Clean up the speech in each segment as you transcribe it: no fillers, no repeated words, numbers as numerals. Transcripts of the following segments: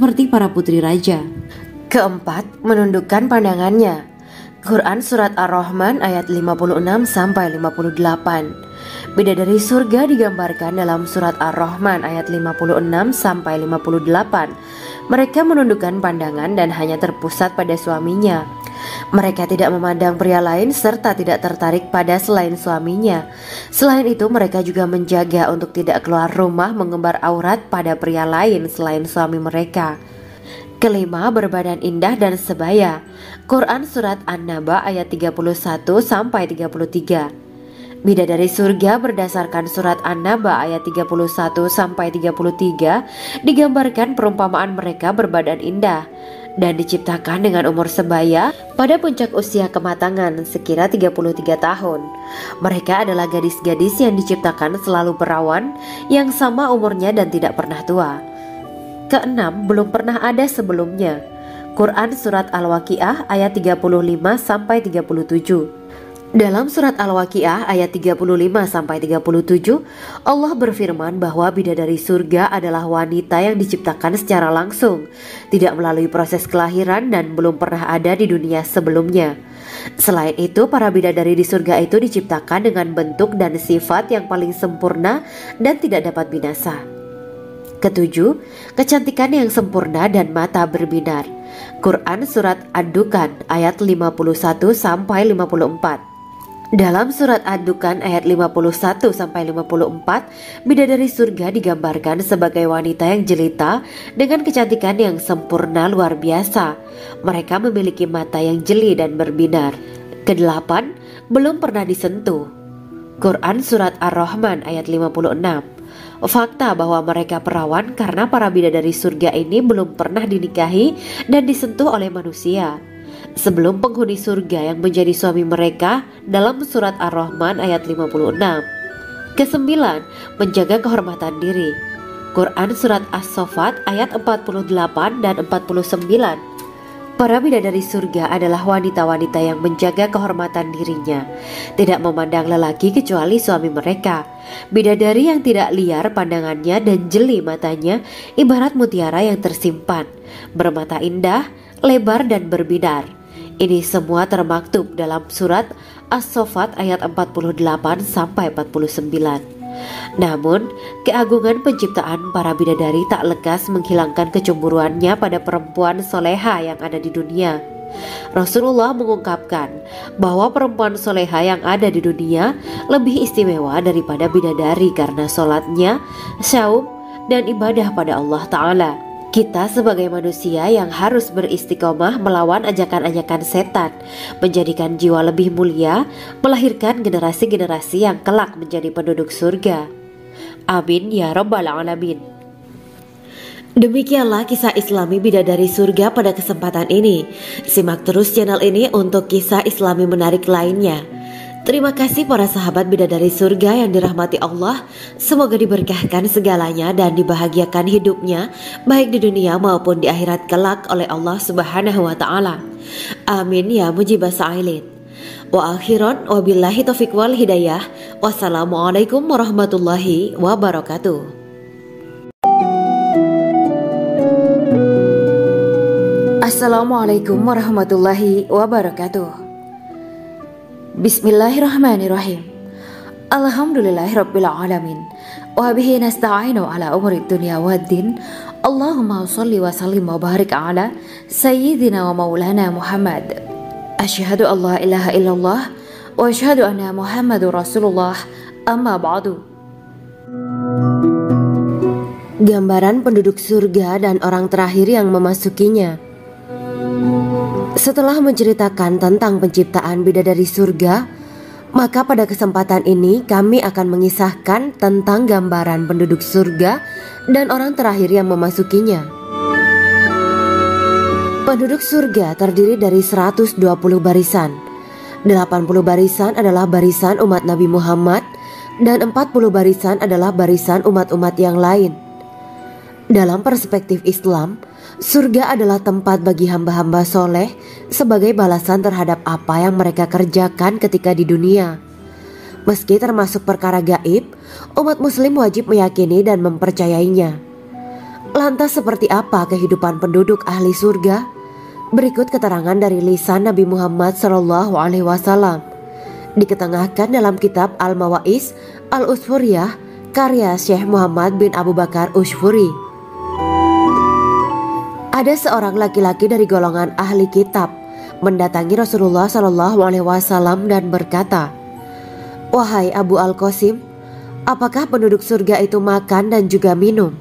seperti para putri raja. Keempat, menundukkan pandangannya. Quran Surat Ar-Rahman ayat 56-58. Bidadari surga digambarkan dalam Surat Ar-Rahman ayat 56-58. Mereka menundukkan pandangan dan hanya terpusat pada suaminya. Mereka tidak memandang pria lain serta tidak tertarik pada selain suaminya. Selain itu, mereka juga menjaga untuk tidak keluar rumah mengembar aurat pada pria lain selain suami mereka. Kelima, berbadan indah dan sebaya. Quran Surat An-Naba ayat 31-33. Bidadari surga berdasarkan Surat An-Naba ayat 31-33 digambarkan perumpamaan mereka berbadan indah dan diciptakan dengan umur sebaya pada puncak usia kematangan sekira 33 tahun. Mereka adalah gadis-gadis yang diciptakan selalu perawan yang sama umurnya dan tidak pernah tua. Keenam, belum pernah ada sebelumnya. Quran Surat Al-Waqiah ayat 35-37. Dalam Surat Al-Waqiah ayat 35-37, Allah berfirman bahwa bidadari surga adalah wanita yang diciptakan secara langsung, tidak melalui proses kelahiran dan belum pernah ada di dunia sebelumnya. Selain itu, para bidadari di surga itu diciptakan dengan bentuk dan sifat yang paling sempurna dan tidak dapat binasa. Ketujuh, kecantikan yang sempurna dan mata berbinar. Quran Surat Ad-Dukhan ayat 51-54. Dalam Surat Ad-Dukhan ayat 51-54, bidadari surga digambarkan sebagai wanita yang jelita dengan kecantikan yang sempurna luar biasa. Mereka memiliki mata yang jeli dan berbinar. Kedelapan, belum pernah disentuh. Quran Surat Ar-Rahman ayat 56. Fakta bahwa mereka perawan karena para bidadari surga ini belum pernah dinikahi dan disentuh oleh manusia sebelum penghuni surga yang menjadi suami mereka dalam Surat Ar-Rahman ayat 56. Kesembilan, menjaga kehormatan diri. Quran Surat As-Saffat ayat 48 dan 49. Para bidadari surga adalah wanita-wanita yang menjaga kehormatan dirinya, tidak memandang lelaki kecuali suami mereka. Bidadari yang tidak liar pandangannya dan jeli matanya ibarat mutiara yang tersimpan, bermata indah, lebar dan berbinar. Ini semua termaktub dalam Surat As-Saffat ayat 48-49. Namun, keagungan penciptaan para bidadari tak lekas menghilangkan kecemburuannya pada perempuan soleha yang ada di dunia. Rasulullah mengungkapkan bahwa perempuan soleha yang ada di dunia lebih istimewa daripada bidadari karena sholatnya, syaum, dan ibadah pada Allah Ta'ala. Kita sebagai manusia yang harus beristiqomah melawan ajakan-ajakan setan, menjadikan jiwa lebih mulia, melahirkan generasi-generasi yang kelak menjadi penduduk surga. Amin ya Rabbal Alamin. Demikianlah kisah Islami bidadari surga pada kesempatan ini. Simak terus channel ini untuk kisah Islami menarik lainnya. Terima kasih para sahabat bidadari surga yang dirahmati Allah. Semoga diberkahkan segalanya dan dibahagiakan hidupnya baik di dunia maupun di akhirat kelak oleh Allah Subhanahu wa Ta'ala. Amin ya mujibas sa'ilin. Wa akhiran wabillahi taufiq wal hidayah. Wassalamualaikum warahmatullahi wabarakatuh. Assalamualaikum warahmatullahi wabarakatuh. Bismillahirrahmanirrahim. Alhamdulillahirabbil alamin. Wa bihi nasta'inu ala umuri dunya waddin. Allahumma shalli wa sallim wa barik ala sayyidina wa maulana Muhammad. Asyhadu an la ilaha illallah wa asyhadu anna Muhammadur Rasulullah. Amma ba'du. Gambaran penduduk surga dan orang terakhir yang memasukinya. Setelah menceritakan tentang penciptaan bidadari surga, maka pada kesempatan ini kami akan mengisahkan tentang gambaran penduduk surga dan orang terakhir yang memasukinya. Penduduk surga terdiri dari 120 barisan. 80 barisan adalah barisan umat Nabi Muhammad dan 40 barisan adalah barisan umat-umat yang lain. Dalam perspektif Islam, surga adalah tempat bagi hamba-hamba soleh sebagai balasan terhadap apa yang mereka kerjakan ketika di dunia. Meski termasuk perkara gaib, umat muslim wajib meyakini dan mempercayainya. Lantas seperti apa kehidupan penduduk ahli surga? Berikut keterangan dari lisan Nabi Muhammad SAW, diketengahkan dalam kitab Al-Mawaiz Al-Usfuriyah karya Syekh Muhammad bin Abu Bakar Usfuri. Ada seorang laki-laki dari golongan ahli kitab mendatangi Rasulullah SAW dan berkata, "Wahai Abu Al-Qasim, apakah penduduk surga itu makan dan juga minum?"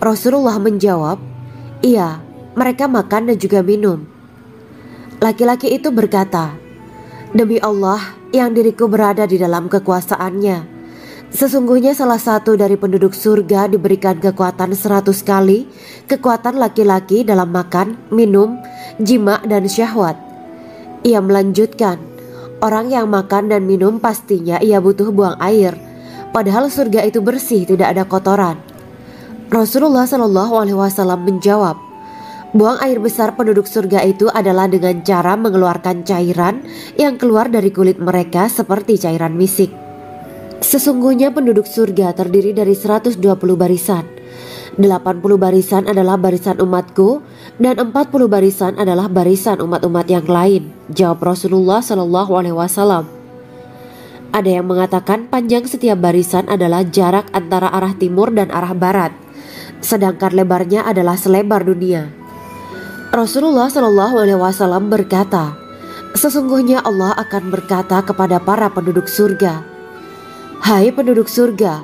Rasulullah menjawab, "Iya, mereka makan dan juga minum." Laki-laki itu berkata, "Demi Allah yang diriku berada di dalam kekuasaannya, sesungguhnya salah satu dari penduduk surga diberikan kekuatan 100 kali kekuatan laki-laki dalam makan, minum, jima dan syahwat." Ia melanjutkan, "Orang yang makan dan minum pastinya ia butuh buang air, padahal surga itu bersih, tidak ada kotoran." Rasulullah SAW menjawab, "Buang air besar penduduk surga itu adalah dengan cara mengeluarkan cairan yang keluar dari kulit mereka seperti cairan misik. Sesungguhnya penduduk surga terdiri dari 120 barisan. 80 barisan adalah barisan umatku dan 40 barisan adalah barisan umat-umat yang lain," jawab Rasulullah SAW. Ada yang mengatakan panjang setiap barisan adalah jarak antara arah timur dan arah barat, sedangkan lebarnya adalah selebar dunia. Rasulullah SAW berkata, "Sesungguhnya Allah akan berkata kepada para penduduk surga, 'Hai penduduk surga,'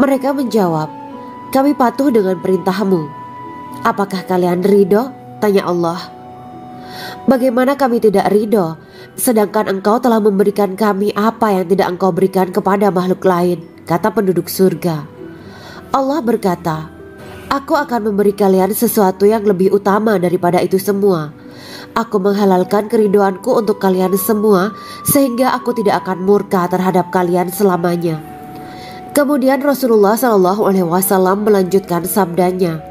mereka menjawab, 'Kami patuh dengan perintahmu.' 'Apakah kalian ridho?' tanya Allah. 'Bagaimana kami tidak ridho, sedangkan engkau telah memberikan kami apa yang tidak engkau berikan kepada makhluk lain,' kata penduduk surga. Allah berkata, 'Aku akan memberi kalian sesuatu yang lebih utama daripada itu semua. Aku menghalalkan keridoanku untuk kalian semua sehingga aku tidak akan murka terhadap kalian selamanya.'" Kemudian Rasulullah SAW melanjutkan sabdanya,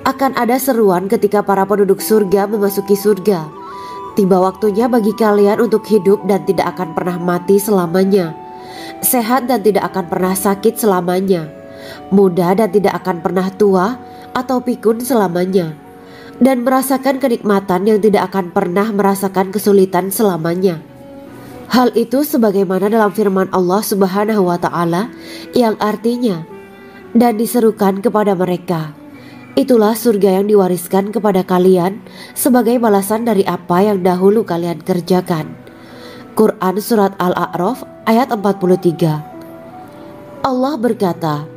"Akan ada seruan ketika para penduduk surga memasuki surga. Tiba waktunya bagi kalian untuk hidup dan tidak akan pernah mati selamanya, sehat dan tidak akan pernah sakit selamanya, muda dan tidak akan pernah tua atau pikun selamanya, dan merasakan kenikmatan yang tidak akan pernah merasakan kesulitan selamanya." Hal itu sebagaimana dalam firman Allah Subhanahu wa Ta'ala yang artinya, "Dan diserukan kepada mereka, itulah surga yang diwariskan kepada kalian sebagai balasan dari apa yang dahulu kalian kerjakan." Quran Surat Al-A'raf ayat 43. Allah berkata,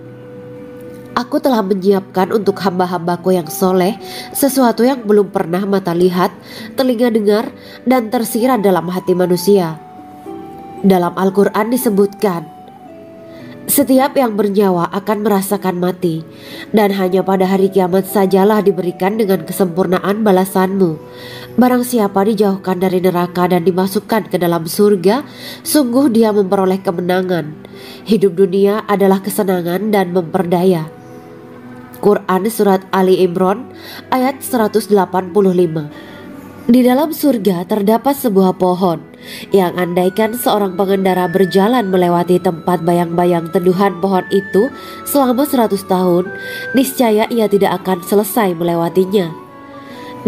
"Aku telah menyiapkan untuk hamba-hambaku yang soleh sesuatu yang belum pernah mata lihat, telinga dengar, dan tersirat dalam hati manusia." Dalam Al-Quran disebutkan, "Setiap yang bernyawa akan merasakan mati, dan hanya pada hari kiamat sajalah diberikan dengan kesempurnaan balasanmu. Barang siapa dijauhkan dari neraka dan dimasukkan ke dalam surga, sungguh dia memperoleh kemenangan. Hidup dunia adalah kesenangan dan memperdaya." Quran Surat Ali Imran ayat 185. Di dalam surga terdapat sebuah pohon yang andaikan seorang pengendara berjalan melewati tempat bayang-bayang teduhan pohon itu selama 100 tahun, niscaya ia tidak akan selesai melewatinya.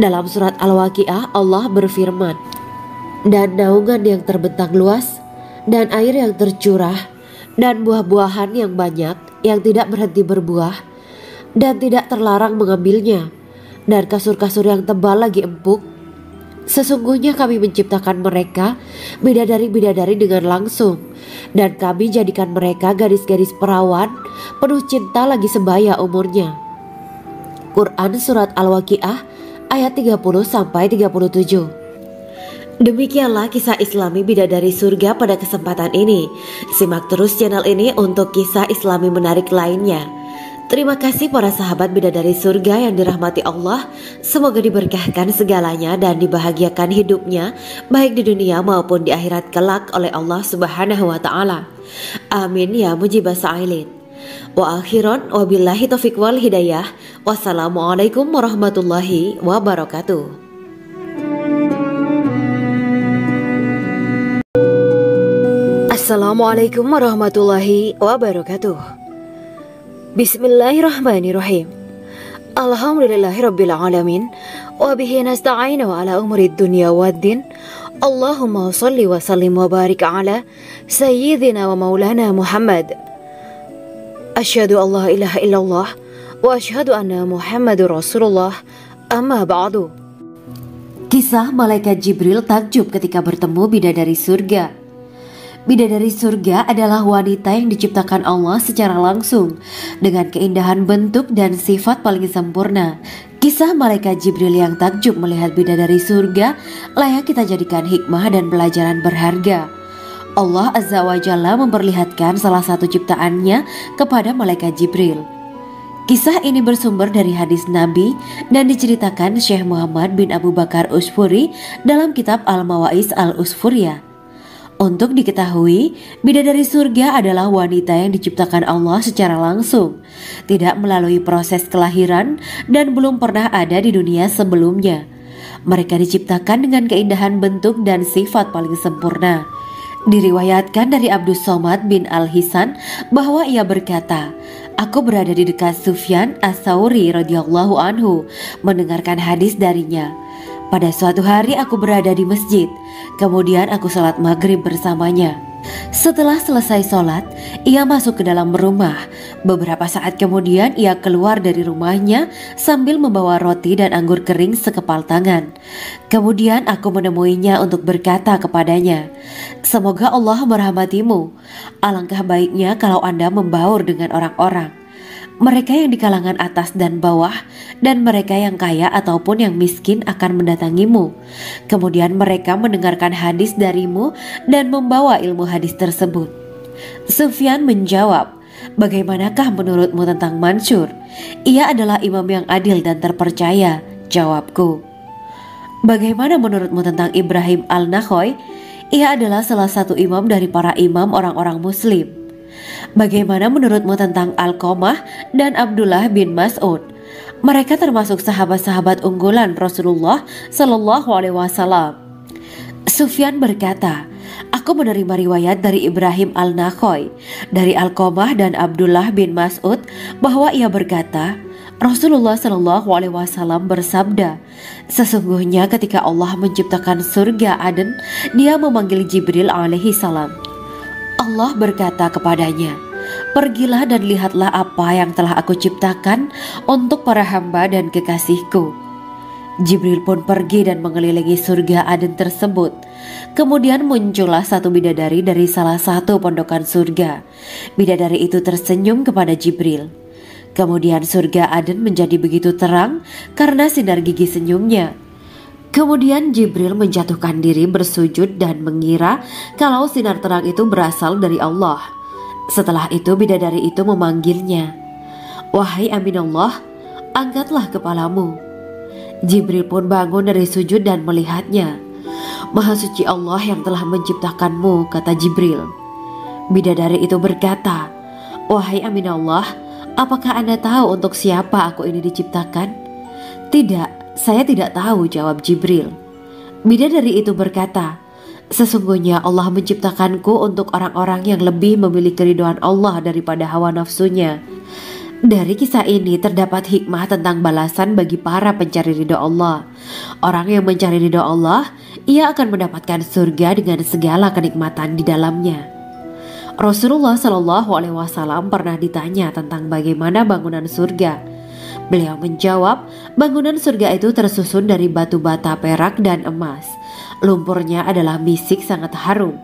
Dalam surat Al-Waqiah Allah berfirman, "Dan naungan yang terbentang luas, dan air yang tercurah, dan buah-buahan yang banyak yang tidak berhenti berbuah, dan tidak terlarang mengambilnya, dan kasur-kasur yang tebal lagi empuk. Sesungguhnya kami menciptakan mereka bidadari-bidadari dengan langsung, dan kami jadikan mereka gadis-gadis perawan penuh cinta lagi sebaya umurnya." Quran Surat Al-Waqiah ayat 30-37. Demikianlah kisah Islami bidadari surga pada kesempatan ini. Simak terus channel ini untuk kisah Islami menarik lainnya. Terima kasih para sahabat bidadari surga yang dirahmati Allah. Semoga diberkahkan segalanya dan dibahagiakan hidupnya baik di dunia maupun di akhirat kelak oleh Allah Subhanahu wa Ta'ala. Amin ya mujibah sa'ilin. Wa akhiran wabillahi taufiq wal hidayah. Wassalamualaikum warahmatullahi wabarakatuh. Assalamualaikum warahmatullahi wabarakatuh. Bismillahirrahmanirrahim. Alhamdulillahirabbil alamin wa bihi nasta'inu ala umuri dunya waddin. Allahumma shalli wa sallim wa barik ala sayyidina wa maulana Muhammad. Asyhadu an la ilaha illallah wa asyhadu anna Muhammadur Rasulullah. Amma ba'du. Kisah malaikat Jibril takjub ketika bertemu bidadari surga. Bidadari surga adalah wanita yang diciptakan Allah secara langsung dengan keindahan bentuk dan sifat paling sempurna. Kisah malaikat Jibril yang takjub melihat bidadari surga layak kita jadikan hikmah dan pelajaran berharga. Allah Azza wa Jalla memperlihatkan salah satu ciptaannya kepada malaikat Jibril. Kisah ini bersumber dari hadis Nabi dan diceritakan Syekh Muhammad bin Abu Bakar Usfuri dalam kitab Al-Mawaiz Al-Usfuriyah. Untuk diketahui, bidadari surga adalah wanita yang diciptakan Allah secara langsung, tidak melalui proses kelahiran dan belum pernah ada di dunia sebelumnya. Mereka diciptakan dengan keindahan bentuk dan sifat paling sempurna. Diriwayatkan dari Abdus Somad bin Al-Hisan bahwa ia berkata, "Aku berada di dekat Sufyan As-Sauri radhiyallahu anhu mendengarkan hadis darinya. Pada suatu hari aku berada di masjid, kemudian aku sholat maghrib bersamanya. Setelah selesai sholat, ia masuk ke dalam rumah. Beberapa saat kemudian ia keluar dari rumahnya sambil membawa roti dan anggur kering sekepal tangan. Kemudian aku menemuinya untuk berkata kepadanya, 'Semoga Allah merahmatimu. Alangkah baiknya kalau Anda membaur dengan orang-orang. Mereka yang di kalangan atas dan bawah dan mereka yang kaya ataupun yang miskin akan mendatangimu. Kemudian mereka mendengarkan hadis darimu dan membawa ilmu hadis tersebut.' Sufyan menjawab, 'Bagaimanakah menurutmu tentang Mansur? Ia adalah imam yang adil dan terpercaya.' Jawabku. 'Bagaimana menurutmu tentang Ibrahim Al-Nakhoy? Ia adalah salah satu imam dari para imam orang-orang muslim.' 'Bagaimana menurutmu tentang Alqamah dan Abdullah bin Mas'ud? Mereka termasuk sahabat-sahabat unggulan Rasulullah Shallallahu Alaihi Wasallam.' Sufyan berkata, 'Aku menerima riwayat dari Ibrahim Al-Nakhoy, dari Alqamah dan Abdullah bin Mas'ud bahwa ia berkata, Rasulullah Shallallahu Alaihi Wasallam bersabda, sesungguhnya ketika Allah menciptakan surga Aden, Dia memanggil Jibril alaihi salam. Allah berkata kepadanya, pergilah dan lihatlah apa yang telah aku ciptakan untuk para hamba dan kekasihku. Jibril pun pergi dan mengelilingi surga Aden tersebut. Kemudian muncullah satu bidadari dari salah satu pondokan surga. Bidadari itu tersenyum kepada Jibril. Kemudian surga Aden menjadi begitu terang karena sinar gigi senyumnya. Kemudian Jibril menjatuhkan diri bersujud dan mengira kalau sinar terang itu berasal dari Allah. Setelah itu bidadari itu memanggilnya, wahai Aminullah, angkatlah kepalamu. Jibril pun bangun dari sujud dan melihatnya. Maha suci Allah yang telah menciptakanmu, kata Jibril. Bidadari itu berkata, wahai Aminullah, apakah Anda tahu untuk siapa aku ini diciptakan? Tidak. Saya tidak tahu, jawab Jibril. Bidadari itu berkata, sesungguhnya Allah menciptakanku untuk orang-orang yang lebih memilih keridhaan Allah daripada hawa nafsunya. Dari kisah ini terdapat hikmah tentang balasan bagi para pencari ridho Allah. Orang yang mencari ridho Allah, ia akan mendapatkan surga dengan segala kenikmatan di dalamnya. Rasulullah Shallallahu Alaihi Wasallam pernah ditanya tentang bagaimana bangunan surga. Beliau menjawab, bangunan surga itu tersusun dari batu bata, perak, dan emas. Lumpurnya adalah misik sangat harum.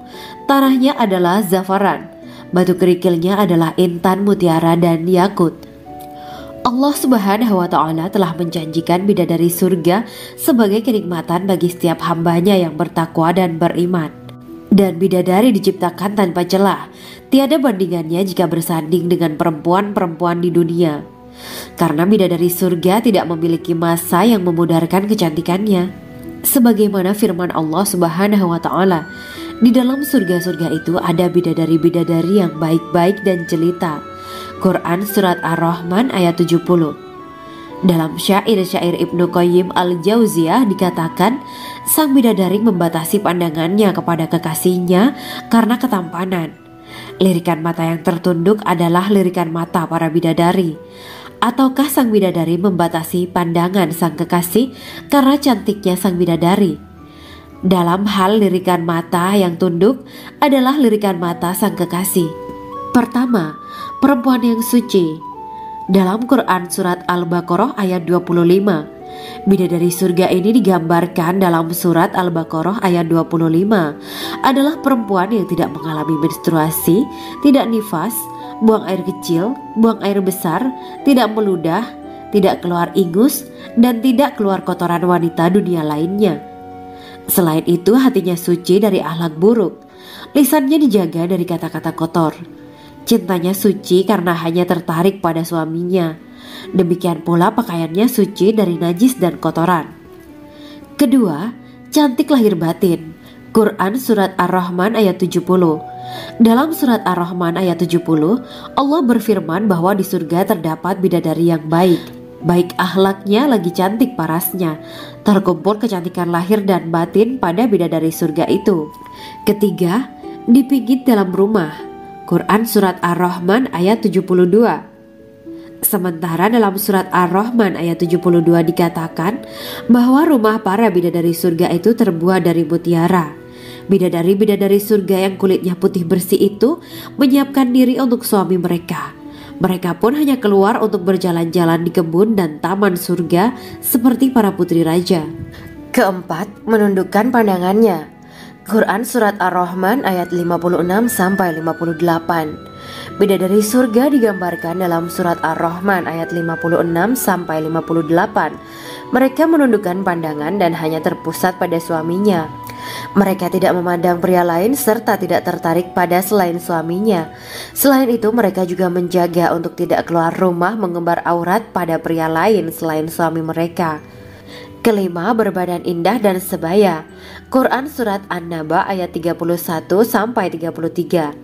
Tanahnya adalah zafaran. Batu kerikilnya adalah intan, mutiara, dan yakut. Allah Subhanahu wa Ta'ala telah menjanjikan bidadari surga sebagai kenikmatan bagi setiap hambanya yang bertakwa dan beriman. Dan bidadari diciptakan tanpa celah. Tiada bandingannya jika bersanding dengan perempuan-perempuan di dunia. Karena bidadari surga tidak memiliki masa yang memudarkan kecantikannya. Sebagaimana firman Allah Subhanahu wa Ta'ala, di dalam surga-surga itu ada bidadari-bidadari yang baik-baik dan jelita. Quran Surat Ar-Rahman ayat 70. Dalam syair-syair Ibnu Qayyim Al-Jauziyah dikatakan, sang bidadari membatasi pandangannya kepada kekasihnya karena ketampanan. Lirikan mata yang tertunduk adalah lirikan mata para bidadari. Ataukah sang bidadari membatasi pandangan sang kekasih karena cantiknya sang bidadari? Dalam hal lirikan mata yang tunduk adalah lirikan mata sang kekasih. Pertama, perempuan yang suci. Dalam Quran surat Al-Baqarah ayat 25, bidadari surga ini digambarkan dalam surat Al-Baqarah ayat 25 adalah perempuan yang tidak mengalami menstruasi, tidak nifas, buang air kecil, buang air besar, tidak meludah, tidak keluar ingus, dan tidak keluar kotoran wanita dunia lainnya. Selain itu, hatinya suci dari akhlak buruk, lisannya dijaga dari kata-kata kotor. Cintanya suci karena hanya tertarik pada suaminya. Demikian pula pakaiannya suci dari najis dan kotoran. Kedua, cantik lahir batin. Quran surat Ar-Rahman ayat 70. Dalam surat Ar-Rahman ayat 70, Allah berfirman bahwa di surga terdapat bidadari yang baik. Baik akhlaknya lagi cantik parasnya. Terkumpul kecantikan lahir dan batin pada bidadari surga itu. Ketiga, dipijit dalam rumah. Quran surat Ar-Rahman ayat 72. Sementara dalam surat Ar-Rahman ayat 72 dikatakan bahwa rumah para bidadari surga itu terbuat dari mutiara. Bidadari-bidadari surga yang kulitnya putih bersih itu menyiapkan diri untuk suami mereka. Mereka pun hanya keluar untuk berjalan-jalan di kebun dan taman surga seperti para putri raja. Keempat, menundukkan pandangannya. Quran surat Ar-Rahman ayat 56-58. Bidadari surga digambarkan dalam surat Ar-Rahman ayat 56-58. Mereka menundukkan pandangan dan hanya terpusat pada suaminya. Mereka tidak memandang pria lain serta tidak tertarik pada selain suaminya. Selain itu, mereka juga menjaga untuk tidak keluar rumah mengembar aurat pada pria lain selain suami mereka. Kelima, berbadan indah dan sebaya. Quran surat An-Naba ayat 31-33.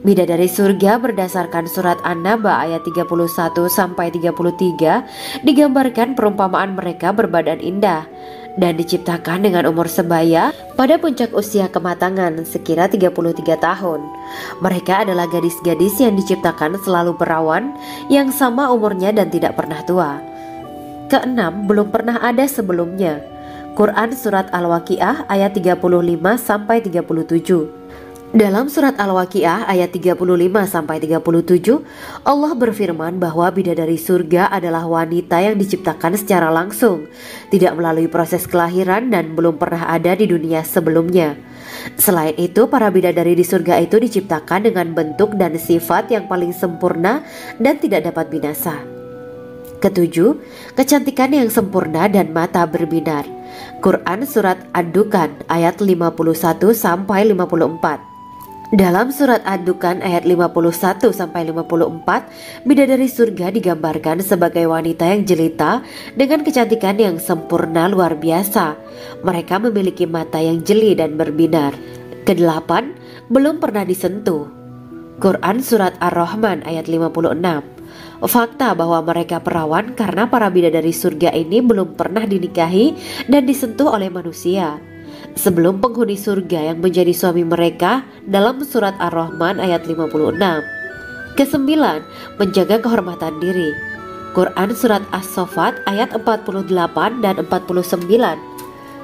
Bidadari surga berdasarkan surat An-Naba ayat 31-33 digambarkan perumpamaan mereka berbadan indah dan diciptakan dengan umur sebaya pada puncak usia kematangan sekira 33 tahun. Mereka adalah gadis-gadis yang diciptakan selalu perawan yang sama umurnya dan tidak pernah tua. Keenam, belum pernah ada sebelumnya. Quran surat Al-Waqiah ayat 35-37. Dalam surat Al-Waqiah ayat 35-37, Allah berfirman bahwa bidadari surga adalah wanita yang diciptakan secara langsung, tidak melalui proses kelahiran dan belum pernah ada di dunia sebelumnya. Selain itu, para bidadari di surga itu diciptakan dengan bentuk dan sifat yang paling sempurna dan tidak dapat binasa. Ketujuh, kecantikan yang sempurna dan mata berbinar. Quran surat Ad-Dukan ayat 51-54. Dalam surat Ad-Dukan ayat 51-54, bidadari surga digambarkan sebagai wanita yang jelita dengan kecantikan yang sempurna luar biasa. Mereka memiliki mata yang jeli dan berbinar. Kedelapan, belum pernah disentuh. Quran surat Ar-Rahman ayat 56. Fakta bahwa mereka perawan karena para bidadari surga ini belum pernah dinikahi dan disentuh oleh manusia sebelum penghuni surga yang menjadi suami mereka dalam surat Ar-Rahman ayat 56. Kesembilan, menjaga kehormatan diri. Quran surat As-Saffat ayat 48 dan 49.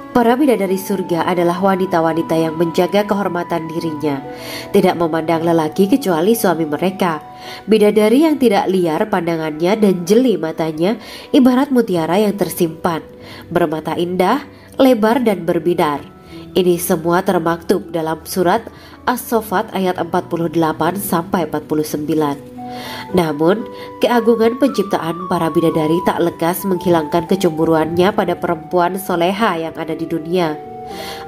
Para bidadari surga adalah wanita-wanita yang menjaga kehormatan dirinya, tidak memandang lelaki kecuali suami mereka. Bidadari yang tidak liar pandangannya dan jeli matanya ibarat mutiara yang tersimpan, bermata indah, lebar dan berbinar. Ini semua termaktub dalam surat As-Saffat ayat 48-49. Namun, keagungan penciptaan para bidadari tak lekas menghilangkan kecemburuannya pada perempuan soleha yang ada di dunia.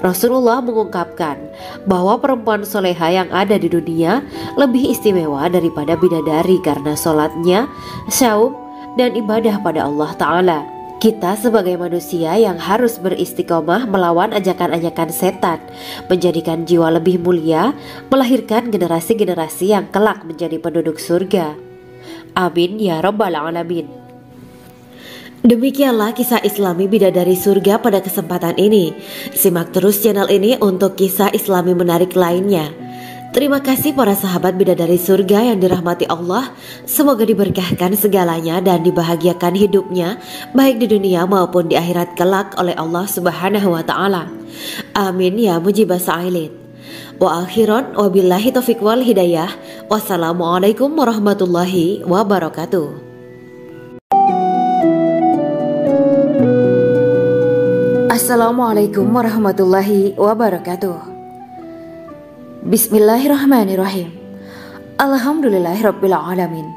Rasulullah mengungkapkan bahwa perempuan soleha yang ada di dunia lebih istimewa daripada bidadari karena sholatnya, syaum, dan ibadah pada Allah Ta'ala. Kita sebagai manusia yang harus beristiqomah melawan ajakan-ajakan setan, menjadikan jiwa lebih mulia, melahirkan generasi-generasi yang kelak menjadi penduduk surga. Amin ya Rabbal Alamin. Demikianlah kisah Islami bidadari surga pada kesempatan ini. Simak terus channel ini untuk kisah Islami menarik lainnya. Terima kasih para sahabat bidadari surga yang dirahmati Allah. Semoga diberkahkan segalanya dan dibahagiakan hidupnya baik di dunia maupun di akhirat kelak oleh Allah Subhanahu wa taala. Amin ya mujibas sa'ilin. Wa akhiran wabillahi taufiq wal hidayah. Wassalamualaikum warahmatullahi wabarakatuh. Assalamualaikum warahmatullahi wabarakatuh. Bismillahirrahmanirrahim. Alhamdulillahirabbil alamin.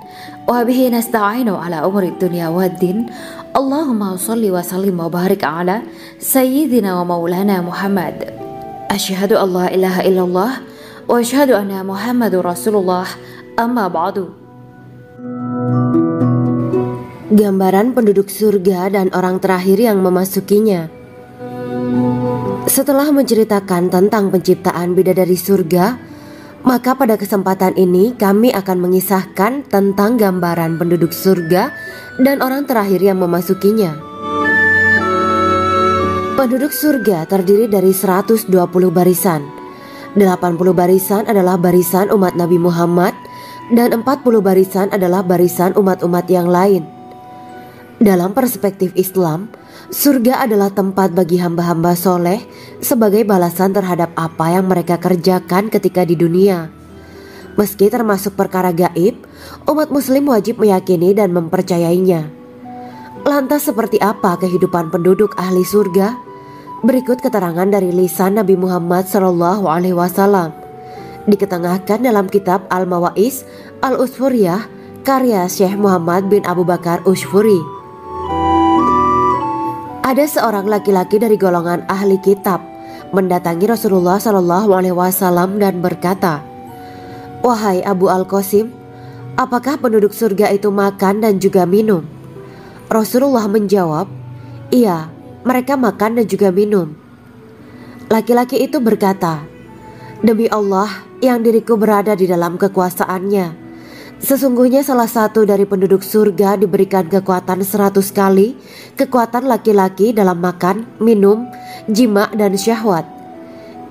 Wa bihi nasta'inu ala umuri dunya waddin. Allahumma shalli wa sallim wa barik ala sayyidina wa maulana Muhammad. Asyhadu an la ilaha illallah wa asyhadu anna Muhammadur Rasulullah. Amma ba'du. Gambaran penduduk surga dan orang terakhir yang memasukinya. Setelah menceritakan tentang penciptaan bidadari surga, maka pada kesempatan ini kami akan mengisahkan tentang gambaran penduduk surga dan orang terakhir yang memasukinya. Penduduk surga terdiri dari 120 barisan. 80 barisan adalah barisan umat Nabi Muhammad dan 40 barisan adalah barisan umat-umat yang lain. Dalam perspektif Islam, surga adalah tempat bagi hamba-hamba soleh sebagai balasan terhadap apa yang mereka kerjakan ketika di dunia. Meski termasuk perkara gaib, umat muslim wajib meyakini dan mempercayainya. Lantas seperti apa kehidupan penduduk ahli surga? Berikut keterangan dari lisan Nabi Muhammad SAW. Diketengahkan dalam kitab Al-Mawaiz Al-Usfuriyah karya Syekh Muhammad bin Abu Bakar Ushfuri. Ada seorang laki-laki dari golongan ahli kitab mendatangi Rasulullah SAW dan berkata, "Wahai Abu Al-Qasim, apakah penduduk surga itu makan dan juga minum?" Rasulullah menjawab, "Iya, mereka makan dan juga minum." Laki-laki itu berkata, "Demi Allah yang diriku berada di dalam kekuasaannya, sesungguhnya salah satu dari penduduk surga diberikan kekuatan 100 kali kekuatan laki-laki dalam makan, minum, jima, dan syahwat."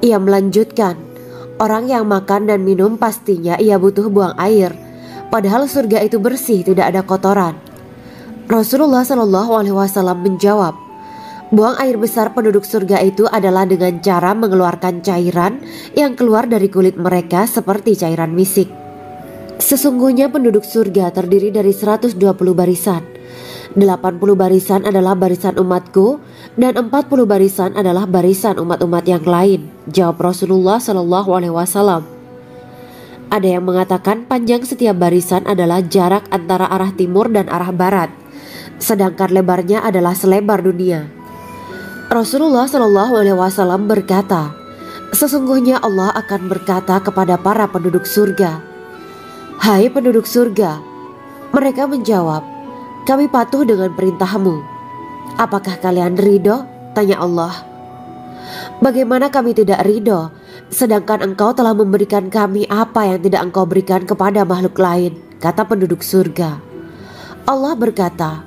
Ia melanjutkan, "Orang yang makan dan minum pastinya ia butuh buang air, padahal surga itu bersih, tidak ada kotoran." Rasulullah SAW menjawab, "Buang air besar penduduk surga itu adalah dengan cara mengeluarkan cairan yang keluar dari kulit mereka seperti cairan misik." Sesungguhnya penduduk surga terdiri dari 120 barisan. 80 barisan adalah barisan umatku dan 40 barisan adalah barisan umat-umat yang lain, jawab Rasulullah SAW. Ada yang mengatakan panjang setiap barisan adalah jarak antara arah timur dan arah barat, sedangkan lebarnya adalah selebar dunia. Rasulullah SAW berkata, "Sesungguhnya Allah akan berkata kepada para penduduk surga, 'Hai penduduk surga,' mereka menjawab, 'Kami patuh dengan perintahmu.' 'Apakah kalian ridho?' tanya Allah. 'Bagaimana kami tidak ridho, sedangkan engkau telah memberikan kami apa yang tidak engkau berikan kepada makhluk lain,' kata penduduk surga. Allah berkata,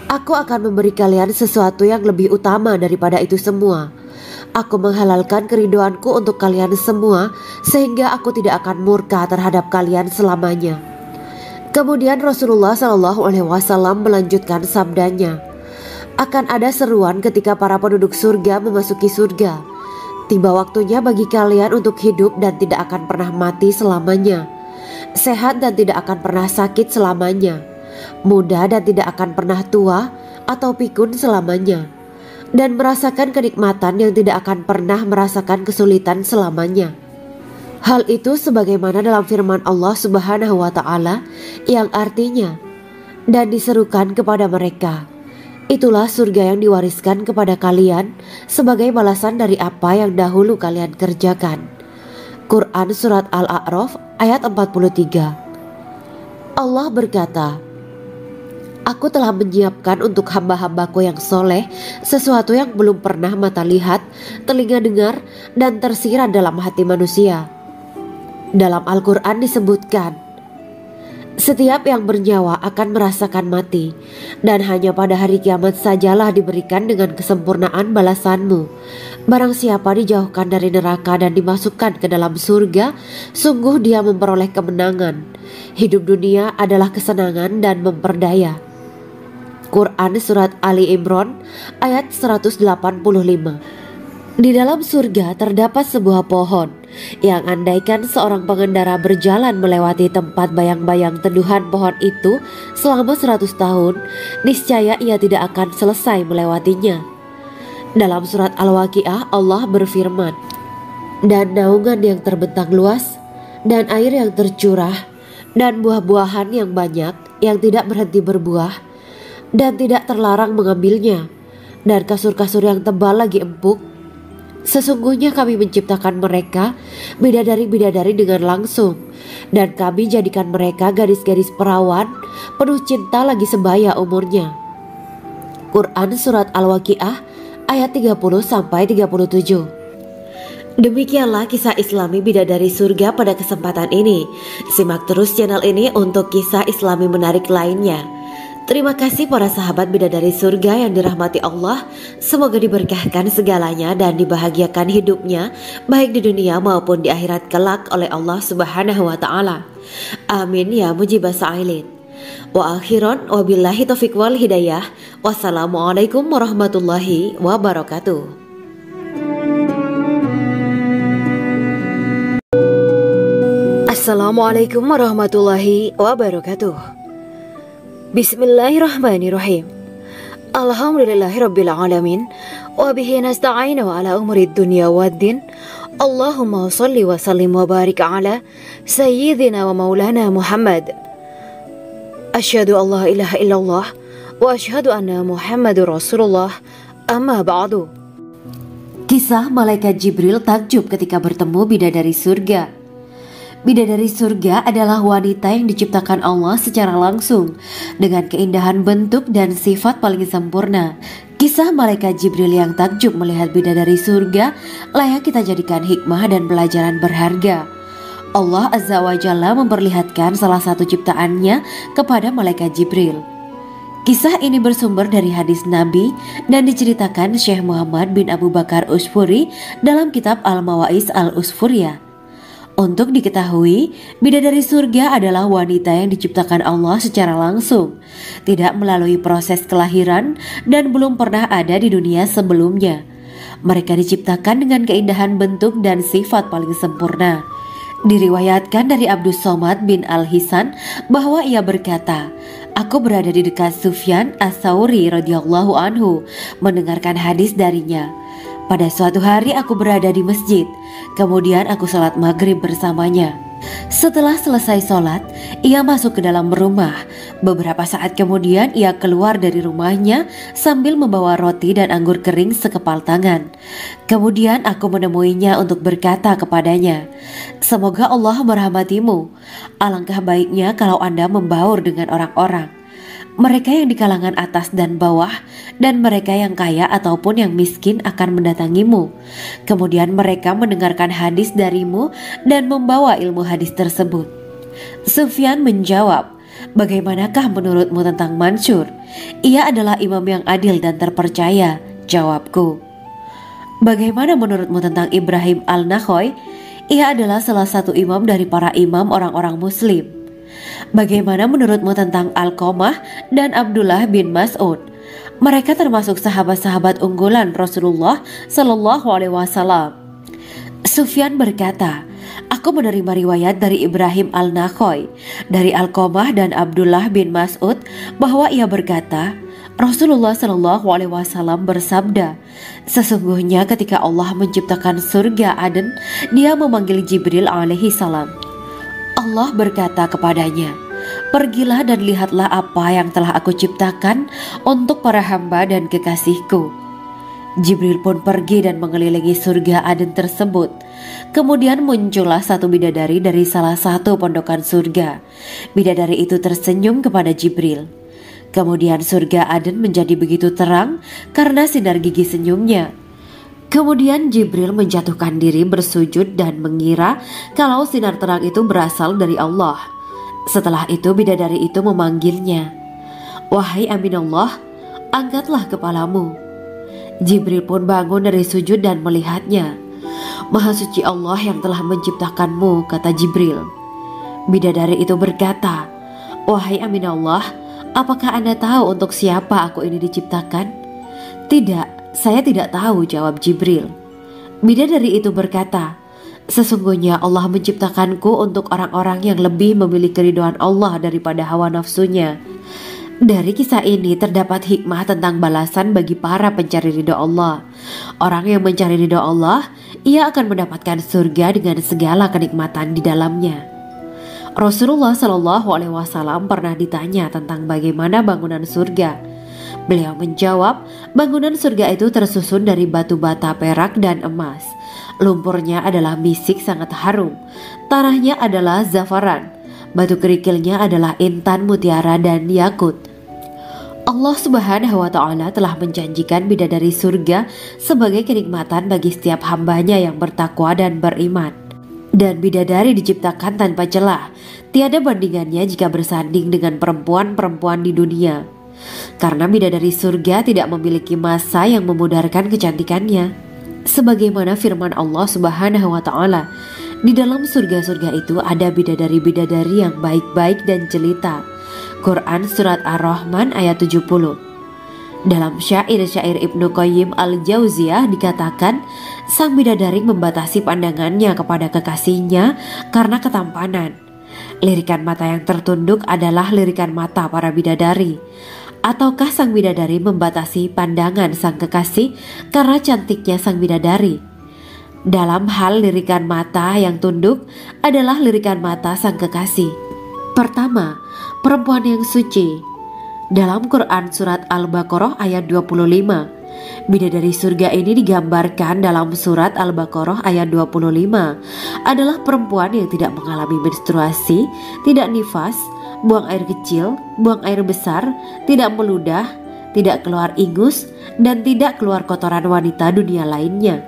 'Aku akan memberi kalian sesuatu yang lebih utama daripada itu semua. Aku menghalalkan keridoanku untuk kalian semua sehingga aku tidak akan murka terhadap kalian selamanya.'" Kemudian Rasulullah SAW melanjutkan sabdanya, "Akan ada seruan ketika para penduduk surga memasuki surga. Tiba waktunya bagi kalian untuk hidup dan tidak akan pernah mati selamanya, sehat dan tidak akan pernah sakit selamanya, muda dan tidak akan pernah tua atau pikun selamanya, dan merasakan kenikmatan yang tidak akan pernah merasakan kesulitan selamanya." Hal itu sebagaimana dalam firman Allah Subhanahu wa taala yang artinya, "Dan diserukan kepada mereka, itulah surga yang diwariskan kepada kalian sebagai balasan dari apa yang dahulu kalian kerjakan." Quran Surat Al-A'raf ayat 43. Allah berkata, "Aku telah menyiapkan untuk hamba-hambaku yang soleh sesuatu yang belum pernah mata lihat, telinga dengar, dan tersirat dalam hati manusia." Dalam Al-Quran disebutkan, Setiap yang bernyawa akan merasakan mati, dan hanya pada hari kiamat sajalah diberikan dengan kesempurnaan balasanmu. Barang siapa dijauhkan dari neraka dan dimasukkan ke dalam surga, sungguh dia memperoleh kemenangan. Hidup dunia adalah kesenangan dan memperdaya. Quran Surat Ali Imran ayat 185. Di dalam surga terdapat sebuah pohon yang andaikan seorang pengendara berjalan melewati tempat bayang-bayang teduhan pohon itu selama 100 tahun, niscaya ia tidak akan selesai melewatinya. Dalam surat Al-Waqiah Allah berfirman, "Dan naungan yang terbentang luas, dan air yang tercurah, dan buah-buahan yang banyak yang tidak berhenti berbuah, dan tidak terlarang mengambilnya, dan kasur-kasur yang tebal lagi empuk. Sesungguhnya kami menciptakan mereka bidadari-bidadari dengan langsung, dan kami jadikan mereka gadis-gadis perawan penuh cinta lagi sebaya umurnya." Quran Surat Al-Waqiah ayat 30-37. Demikianlah kisah Islami bidadari surga pada kesempatan ini. Simak terus channel ini untuk kisah Islami menarik lainnya. Terima kasih para sahabat bidadari surga yang dirahmati Allah. Semoga diberkahkan segalanya dan dibahagiakan hidupnya, baik di dunia maupun di akhirat kelak oleh Allah Subhanahu wa Ta'ala. Amin ya mujibah sa'ilin. Wa akhiran wabillahi taufiq wal hidayah. Wassalamualaikum warahmatullahi wabarakatuh. Assalamualaikum warahmatullahi wabarakatuh. Bismillahirrahmanirrahim. Alhamdulillahirabbil alamin wa bihi nasta'inu ala umuri dunya waddin. Allahumma shalli wa sallim wa barik ala sayyidina wa maulana Muhammad. Asyhadu an la ilaha illallah wa asyhadu anna Muhammadur Rasulullah. Amma ba'du. Kisah malaikat Jibril takjub ketika bertemu bidadari surga. Bidadari surga adalah wanita yang diciptakan Allah secara langsung dengan keindahan bentuk dan sifat paling sempurna. Kisah malaikat Jibril yang takjub melihat bidadari surga layak kita jadikan hikmah dan pelajaran berharga. Allah Azza wa Jalla memperlihatkan salah satu ciptaannya kepada malaikat Jibril. Kisah ini bersumber dari hadis Nabi dan diceritakan Syekh Muhammad bin Abu Bakar Usfuri dalam kitab Al-Mawaiz Al-Usfuriyah. Untuk diketahui, bidadari surga adalah wanita yang diciptakan Allah secara langsung, tidak melalui proses kelahiran dan belum pernah ada di dunia sebelumnya. Mereka diciptakan dengan keindahan bentuk dan sifat paling sempurna. Diriwayatkan dari Abdus Somad bin Al-Hisan bahwa ia berkata, "Aku berada di dekat Sufyan As-Sauri radhiyallahu anhu mendengarkan hadis darinya. Pada suatu hari aku berada di masjid, kemudian aku sholat maghrib bersamanya. Setelah selesai sholat, ia masuk ke dalam rumah. Beberapa saat kemudian ia keluar dari rumahnya sambil membawa roti dan anggur kering sekepal tangan. Kemudian aku menemuinya untuk berkata kepadanya, 'Semoga Allah merahmatimu. Alangkah baiknya kalau Anda membaur dengan orang-orang. Mereka yang di kalangan atas dan bawah, dan mereka yang kaya ataupun yang miskin akan mendatangimu. Kemudian mereka mendengarkan hadis darimu dan membawa ilmu hadis tersebut.' Sufyan menjawab, 'Bagaimanakah menurutmu tentang Mansur? Ia adalah imam yang adil dan terpercaya.' Jawabku. 'Bagaimana menurutmu tentang Ibrahim Al-Nakhoy? Ia adalah salah satu imam dari para imam orang-orang muslim.' 'Bagaimana menurutmu tentang Alqamah dan Abdullah bin Mas'ud? Mereka termasuk sahabat-sahabat unggulan Rasulullah Sallallahu Alaihi Wasallam.' Sufyan berkata, 'Aku menerima riwayat dari Ibrahim Al-Nakhoy, dari Alqamah dan Abdullah bin Mas'ud bahwa ia berkata, Rasulullah Sallallahu Alaihi Wasallam bersabda, sesungguhnya ketika Allah menciptakan surga Aden, Dia memanggil Jibril alaihi salam. Allah berkata kepadanya, pergilah dan lihatlah apa yang telah aku ciptakan untuk para hamba dan kekasihku. Jibril pun pergi dan mengelilingi surga Aden tersebut. Kemudian muncullah satu bidadari dari salah satu pondokan surga. Bidadari itu tersenyum kepada Jibril. Kemudian surga Aden menjadi begitu terang karena sinar gigi senyumnya. Kemudian Jibril menjatuhkan diri bersujud dan mengira kalau sinar terang itu berasal dari Allah. Setelah itu bidadari itu memanggilnya, "Wahai Aminullah, angkatlah kepalamu." Jibril pun bangun dari sujud dan melihatnya. "Maha suci Allah yang telah menciptakanmu," kata Jibril. Bidadari itu berkata, "Wahai Aminullah, apakah Anda tahu untuk siapa aku ini diciptakan?" "Tidak, saya tidak tahu," jawab Jibril. Bidadari itu berkata, "Sesungguhnya Allah menciptakanku untuk orang-orang yang lebih memilih keridhaan Allah daripada hawa nafsunya." Dari kisah ini terdapat hikmah tentang balasan bagi para pencari ridho Allah. Orang yang mencari ridho Allah, ia akan mendapatkan surga dengan segala kenikmatan di dalamnya. Rasulullah Shallallahu Alaihi Wasallam pernah ditanya tentang bagaimana bangunan surga. Beliau menjawab, bangunan surga itu tersusun dari batu bata, perak, dan emas. Lumpurnya adalah misik sangat harum, tanahnya adalah zafaran, batu kerikilnya adalah intan, mutiara, dan yakut. Allah Subhanahu wa Ta'ala telah menjanjikan bidadari surga sebagai kenikmatan bagi setiap hambanya yang bertakwa dan beriman. Dan bidadari diciptakan tanpa celah, tiada bandingannya jika bersanding dengan perempuan-perempuan di dunia. Karena bidadari surga tidak memiliki masa yang memudarkan kecantikannya. Sebagaimana firman Allah Subhanahu wa Ta'ala, di dalam surga-surga itu ada bidadari-bidadari yang baik-baik dan jelita. Quran Surat Ar-Rahman ayat 70. Dalam syair-syair Ibnu Qayyim Al-Jauziyah dikatakan, sang bidadari membatasi pandangannya kepada kekasihnya karena ketampanan. Lirikan mata yang tertunduk adalah lirikan mata para bidadari. Ataukah sang bidadari membatasi pandangan sang kekasih karena cantiknya sang bidadari? Dalam hal lirikan mata yang tunduk adalah lirikan mata sang kekasih. Pertama, perempuan yang suci. Dalam Quran Surat Al-Baqarah ayat 25, bidadari surga ini digambarkan dalam Surat Al-Baqarah ayat 25 adalah perempuan yang tidak mengalami menstruasi, tidak nifas, buang air kecil, buang air besar, tidak meludah, tidak keluar ingus, dan tidak keluar kotoran wanita dunia lainnya.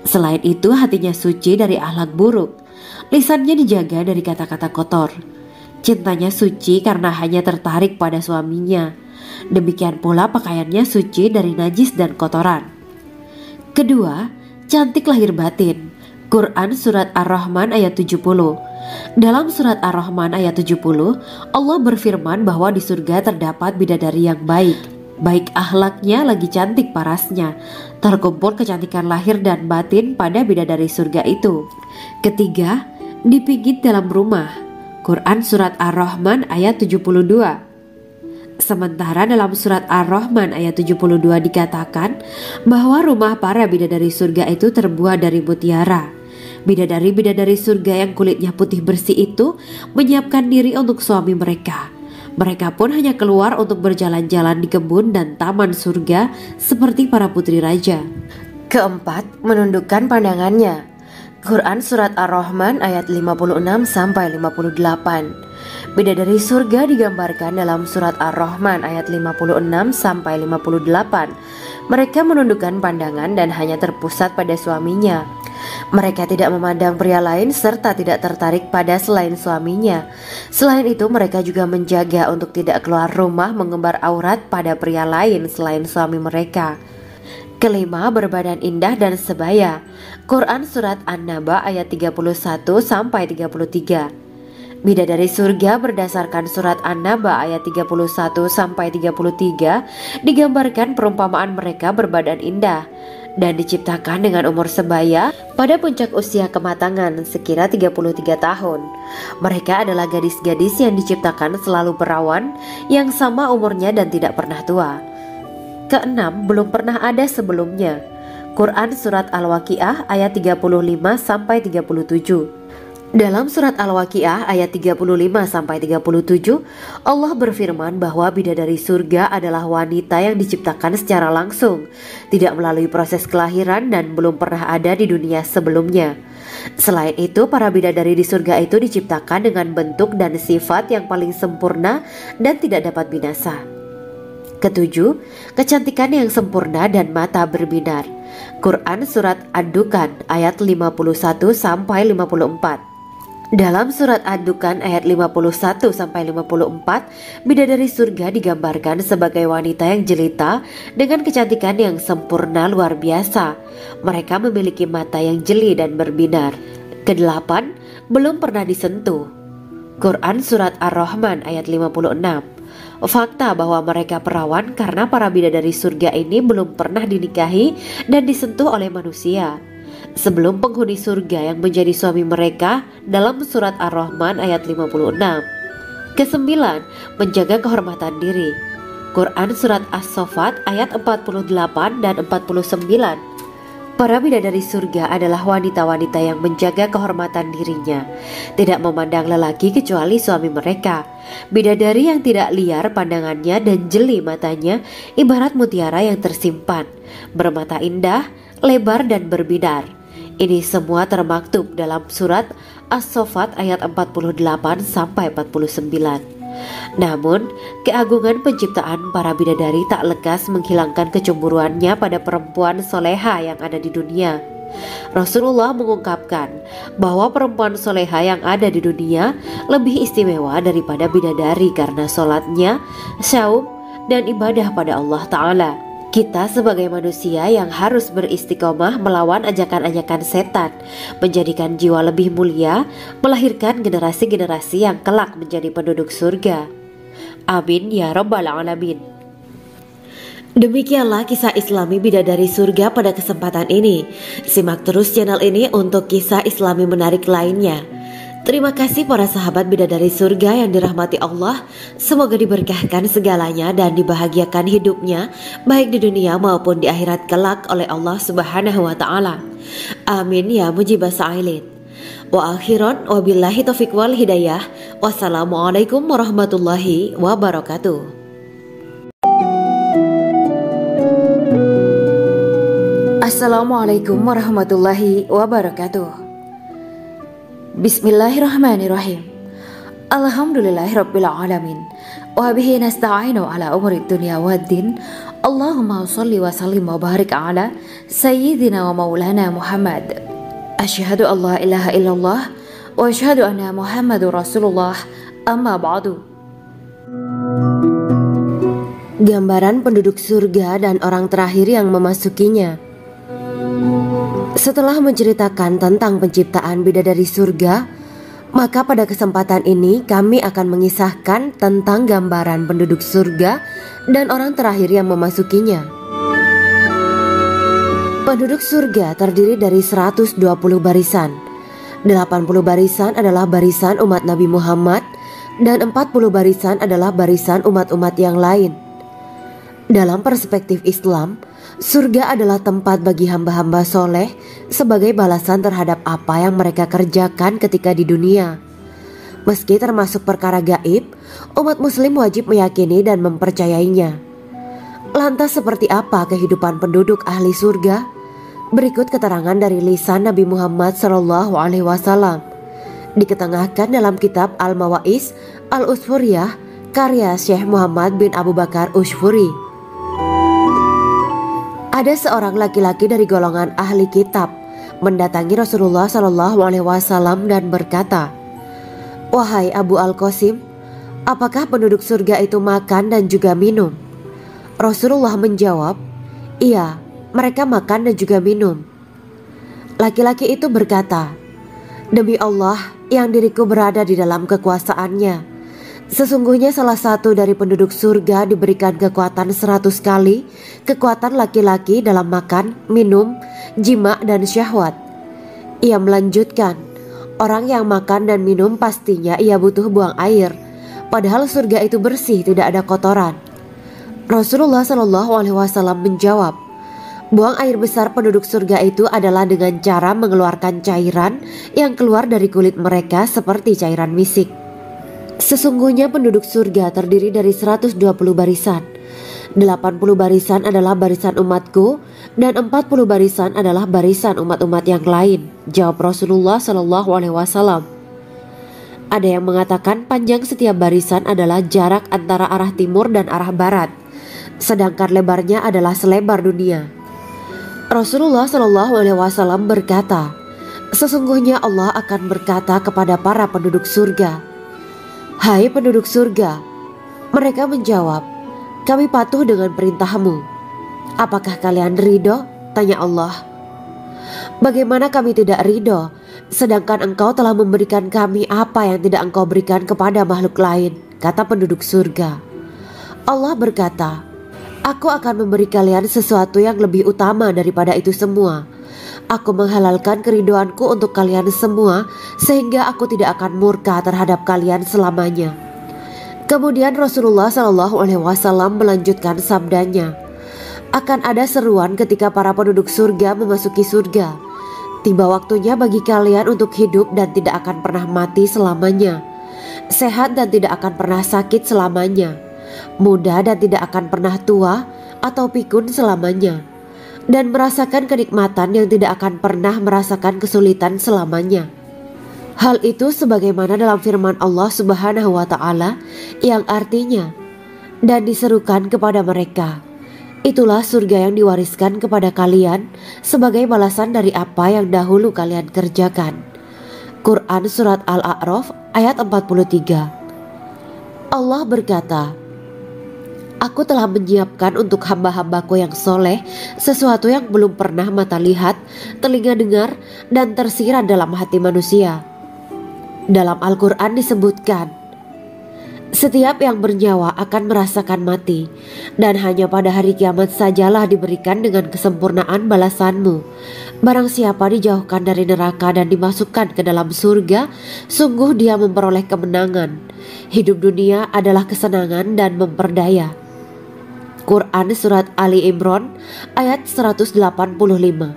Selain itu, hatinya suci dari akhlak buruk, lisannya dijaga dari kata-kata kotor. Cintanya suci karena hanya tertarik pada suaminya. Demikian pula pakaiannya suci dari najis dan kotoran. Kedua, cantik lahir batin. Quran Surat Ar-Rahman ayat 70. Dalam Surat Ar-Rahman ayat 70, Allah berfirman bahwa di surga terdapat bidadari yang baik. Baik akhlaknya lagi cantik parasnya. Terkumpul kecantikan lahir dan batin pada bidadari surga itu. Ketiga, dipijit dalam rumah. Quran Surat Ar-Rahman ayat 72. Sementara dalam Surat Ar-Rahman ayat 72 dikatakan bahwa rumah para bidadari surga itu terbuat dari mutiara. Bidadari-bidadari surga yang kulitnya putih bersih itu menyiapkan diri untuk suami mereka. Mereka pun hanya keluar untuk berjalan-jalan di kebun dan taman surga seperti para putri raja. Keempat, menundukkan pandangannya. Quran Surat Ar-Rahman ayat 56-58. Bidadari surga digambarkan dalam Surat Ar-Rahman ayat 56-58. Mereka menundukkan pandangan dan hanya terpusat pada suaminya. Mereka tidak memandang pria lain serta tidak tertarik pada selain suaminya. Selain itu, mereka juga menjaga untuk tidak keluar rumah mengembar aurat pada pria lain selain suami mereka. Kelima, berbadan indah dan sebaya. Quran Surat An-Naba ayat 31-33. Bidadari surga berdasarkan Surat An-Naba ayat 31-33 digambarkan perumpamaan mereka berbadan indah dan diciptakan dengan umur sebaya pada puncak usia kematangan sekira 33 tahun. Mereka adalah gadis-gadis yang diciptakan selalu perawan yang sama umurnya dan tidak pernah tua. Keenam, belum pernah ada sebelumnya. Quran Surat Al-Waqiah ayat 35-37. Dalam Surat Al-Waqiah ayat 35-37, Allah berfirman bahwa bidadari surga adalah wanita yang diciptakan secara langsung, tidak melalui proses kelahiran dan belum pernah ada di dunia sebelumnya. Selain itu, para bidadari di surga itu diciptakan dengan bentuk dan sifat yang paling sempurna dan tidak dapat binasa. Ketujuh, kecantikan yang sempurna dan mata berbinar. Quran Surat Ad-Dukhan ayat 51-54. Dalam surat Ad-Dukhan ayat 51-54, bidadari surga digambarkan sebagai wanita yang jelita dengan kecantikan yang sempurna luar biasa. Mereka memiliki mata yang jeli dan berbinar. Kedelapan, belum pernah disentuh. Quran surat Ar-Rahman ayat 56. Fakta bahwa mereka perawan karena para bidadari surga ini belum pernah dinikahi dan disentuh oleh manusia. Sebelum penghuni surga yang menjadi suami mereka dalam surat Ar-Rahman ayat 56. Kesembilan, menjaga kehormatan diri. Quran surat As-Saffat ayat 48 dan 49. Para bidadari surga adalah wanita-wanita yang menjaga kehormatan dirinya, tidak memandang lelaki kecuali suami mereka. Bidadari yang tidak liar pandangannya dan jeli matanya ibarat mutiara yang tersimpan, bermata indah, lebar dan berbinar. Ini semua termaktub dalam surat As-Saffat ayat 48-49. Namun, keagungan penciptaan para bidadari tak lekas menghilangkan kecemburuannya pada perempuan soleha yang ada di dunia. Rasulullah mengungkapkan bahwa perempuan soleha yang ada di dunia lebih istimewa daripada bidadari karena sholatnya, syaum, dan ibadah pada Allah Ta'ala. Kita sebagai manusia yang harus beristiqomah melawan ajakan-ajakan setan, menjadikan jiwa lebih mulia, melahirkan generasi-generasi yang kelak menjadi penduduk surga. Amin ya Rabbal Alamin. Demikianlah kisah Islami bidadari surga pada kesempatan ini. Simak terus channel ini untuk kisah Islami menarik lainnya. Terima kasih para sahabat bidadari surga yang dirahmati Allah. Semoga diberkahkan segalanya dan dibahagiakan hidupnya baik di dunia maupun di akhirat kelak oleh Allah Subhanahu wa Ta'ala. Amin ya mujibas sa'ilin. Wa akhiran wabillahi taufiq wal hidayah. Wassalamualaikum warahmatullahi wabarakatuh. Assalamualaikum warahmatullahi wabarakatuh. Bismillahirrahmanirrahim. Alhamdulillahirabbil alamin. Wa bihi nasta'inu ala umuri dunya waddin. Allahumma shalli wa sallim wa barik ala sayyidina wa maulana Muhammad. Asyhadu an la ilaha illallah wa asyhadu anna Muhammadur Rasulullah. Amma ba'du. Gambaran penduduk surga dan orang terakhir yang memasukinya. Setelah menceritakan tentang penciptaan bidadari surga, maka pada kesempatan ini kami akan mengisahkan tentang gambaran penduduk surga dan orang terakhir yang memasukinya. Penduduk surga terdiri dari 120 barisan. 80 barisan adalah barisan umat Nabi Muhammad dan 40 barisan adalah barisan umat-umat yang lain. Dalam perspektif Islam, surga adalah tempat bagi hamba-hamba soleh sebagai balasan terhadap apa yang mereka kerjakan ketika di dunia. Meski termasuk perkara gaib, umat muslim wajib meyakini dan mempercayainya. Lantas seperti apa kehidupan penduduk ahli surga? Berikut keterangan dari lisan Nabi Muhammad SAW. Diketengahkan dalam kitab Al-Mawaiz Al-Usfuriyah karya Syekh Muhammad bin Abu Bakar Ushfuri. Ada seorang laki-laki dari golongan ahli kitab mendatangi Rasulullah SAW dan berkata, "Wahai Abu Al-Qasim, apakah penduduk surga itu makan dan juga minum?" Rasulullah menjawab, "Iya, mereka makan dan juga minum." Laki-laki itu berkata, "Demi Allah yang diriku berada di dalam kekuasaannya, sesungguhnya salah satu dari penduduk surga diberikan kekuatan 100 kali kekuatan laki-laki dalam makan, minum, jima dan syahwat." Ia melanjutkan, "Orang yang makan dan minum pastinya ia butuh buang air, padahal surga itu bersih, tidak ada kotoran." Rasulullah SAW menjawab, "Buang air besar penduduk surga itu adalah dengan cara mengeluarkan cairan yang keluar dari kulit mereka seperti cairan misik." Sesungguhnya penduduk surga terdiri dari 120 barisan. 80 barisan adalah barisan umatku dan 40 barisan adalah barisan umat-umat yang lain, jawab Rasulullah SAW. Ada yang mengatakan panjang setiap barisan adalah jarak antara arah timur dan arah barat, sedangkan lebarnya adalah selebar dunia. Rasulullah SAW berkata, Sesungguhnya Allah akan berkata kepada para penduduk surga, "Hai penduduk surga." Mereka menjawab, "Kami patuh dengan perintahmu." "Apakah kalian ridho?" tanya Allah. "Bagaimana kami tidak ridho, sedangkan engkau telah memberikan kami apa yang tidak engkau berikan kepada makhluk lain," kata penduduk surga. Allah berkata, "Aku akan memberi kalian sesuatu yang lebih utama daripada itu semua. Aku menghalalkan keridoanku untuk kalian semua, sehingga aku tidak akan murka terhadap kalian selamanya." Kemudian Rasulullah SAW melanjutkan sabdanya, "Akan ada seruan ketika para penduduk surga memasuki surga. Tiba waktunya bagi kalian untuk hidup dan tidak akan pernah mati selamanya, sehat dan tidak akan pernah sakit selamanya, muda dan tidak akan pernah tua atau pikun selamanya, dan merasakan kenikmatan yang tidak akan pernah merasakan kesulitan selamanya." Hal itu sebagaimana dalam firman Allah Subhanahu wa Ta'ala yang artinya, "Dan diserukan kepada mereka, itulah surga yang diwariskan kepada kalian sebagai balasan dari apa yang dahulu kalian kerjakan." Quran Surat Al-A'raf ayat 43. Allah berkata, "Aku telah menyiapkan untuk hamba-hambaku yang soleh sesuatu yang belum pernah mata lihat, telinga dengar, dan tersirat dalam hati manusia." Dalam Al-Quran disebutkan, "Setiap yang bernyawa akan merasakan mati, dan hanya pada hari kiamat sajalah diberikan dengan kesempurnaan balasanmu. Barang siapa dijauhkan dari neraka dan dimasukkan ke dalam surga, sungguh dia memperoleh kemenangan. Hidup dunia adalah kesenangan dan memperdaya." Quran Surat Ali Imran ayat 185.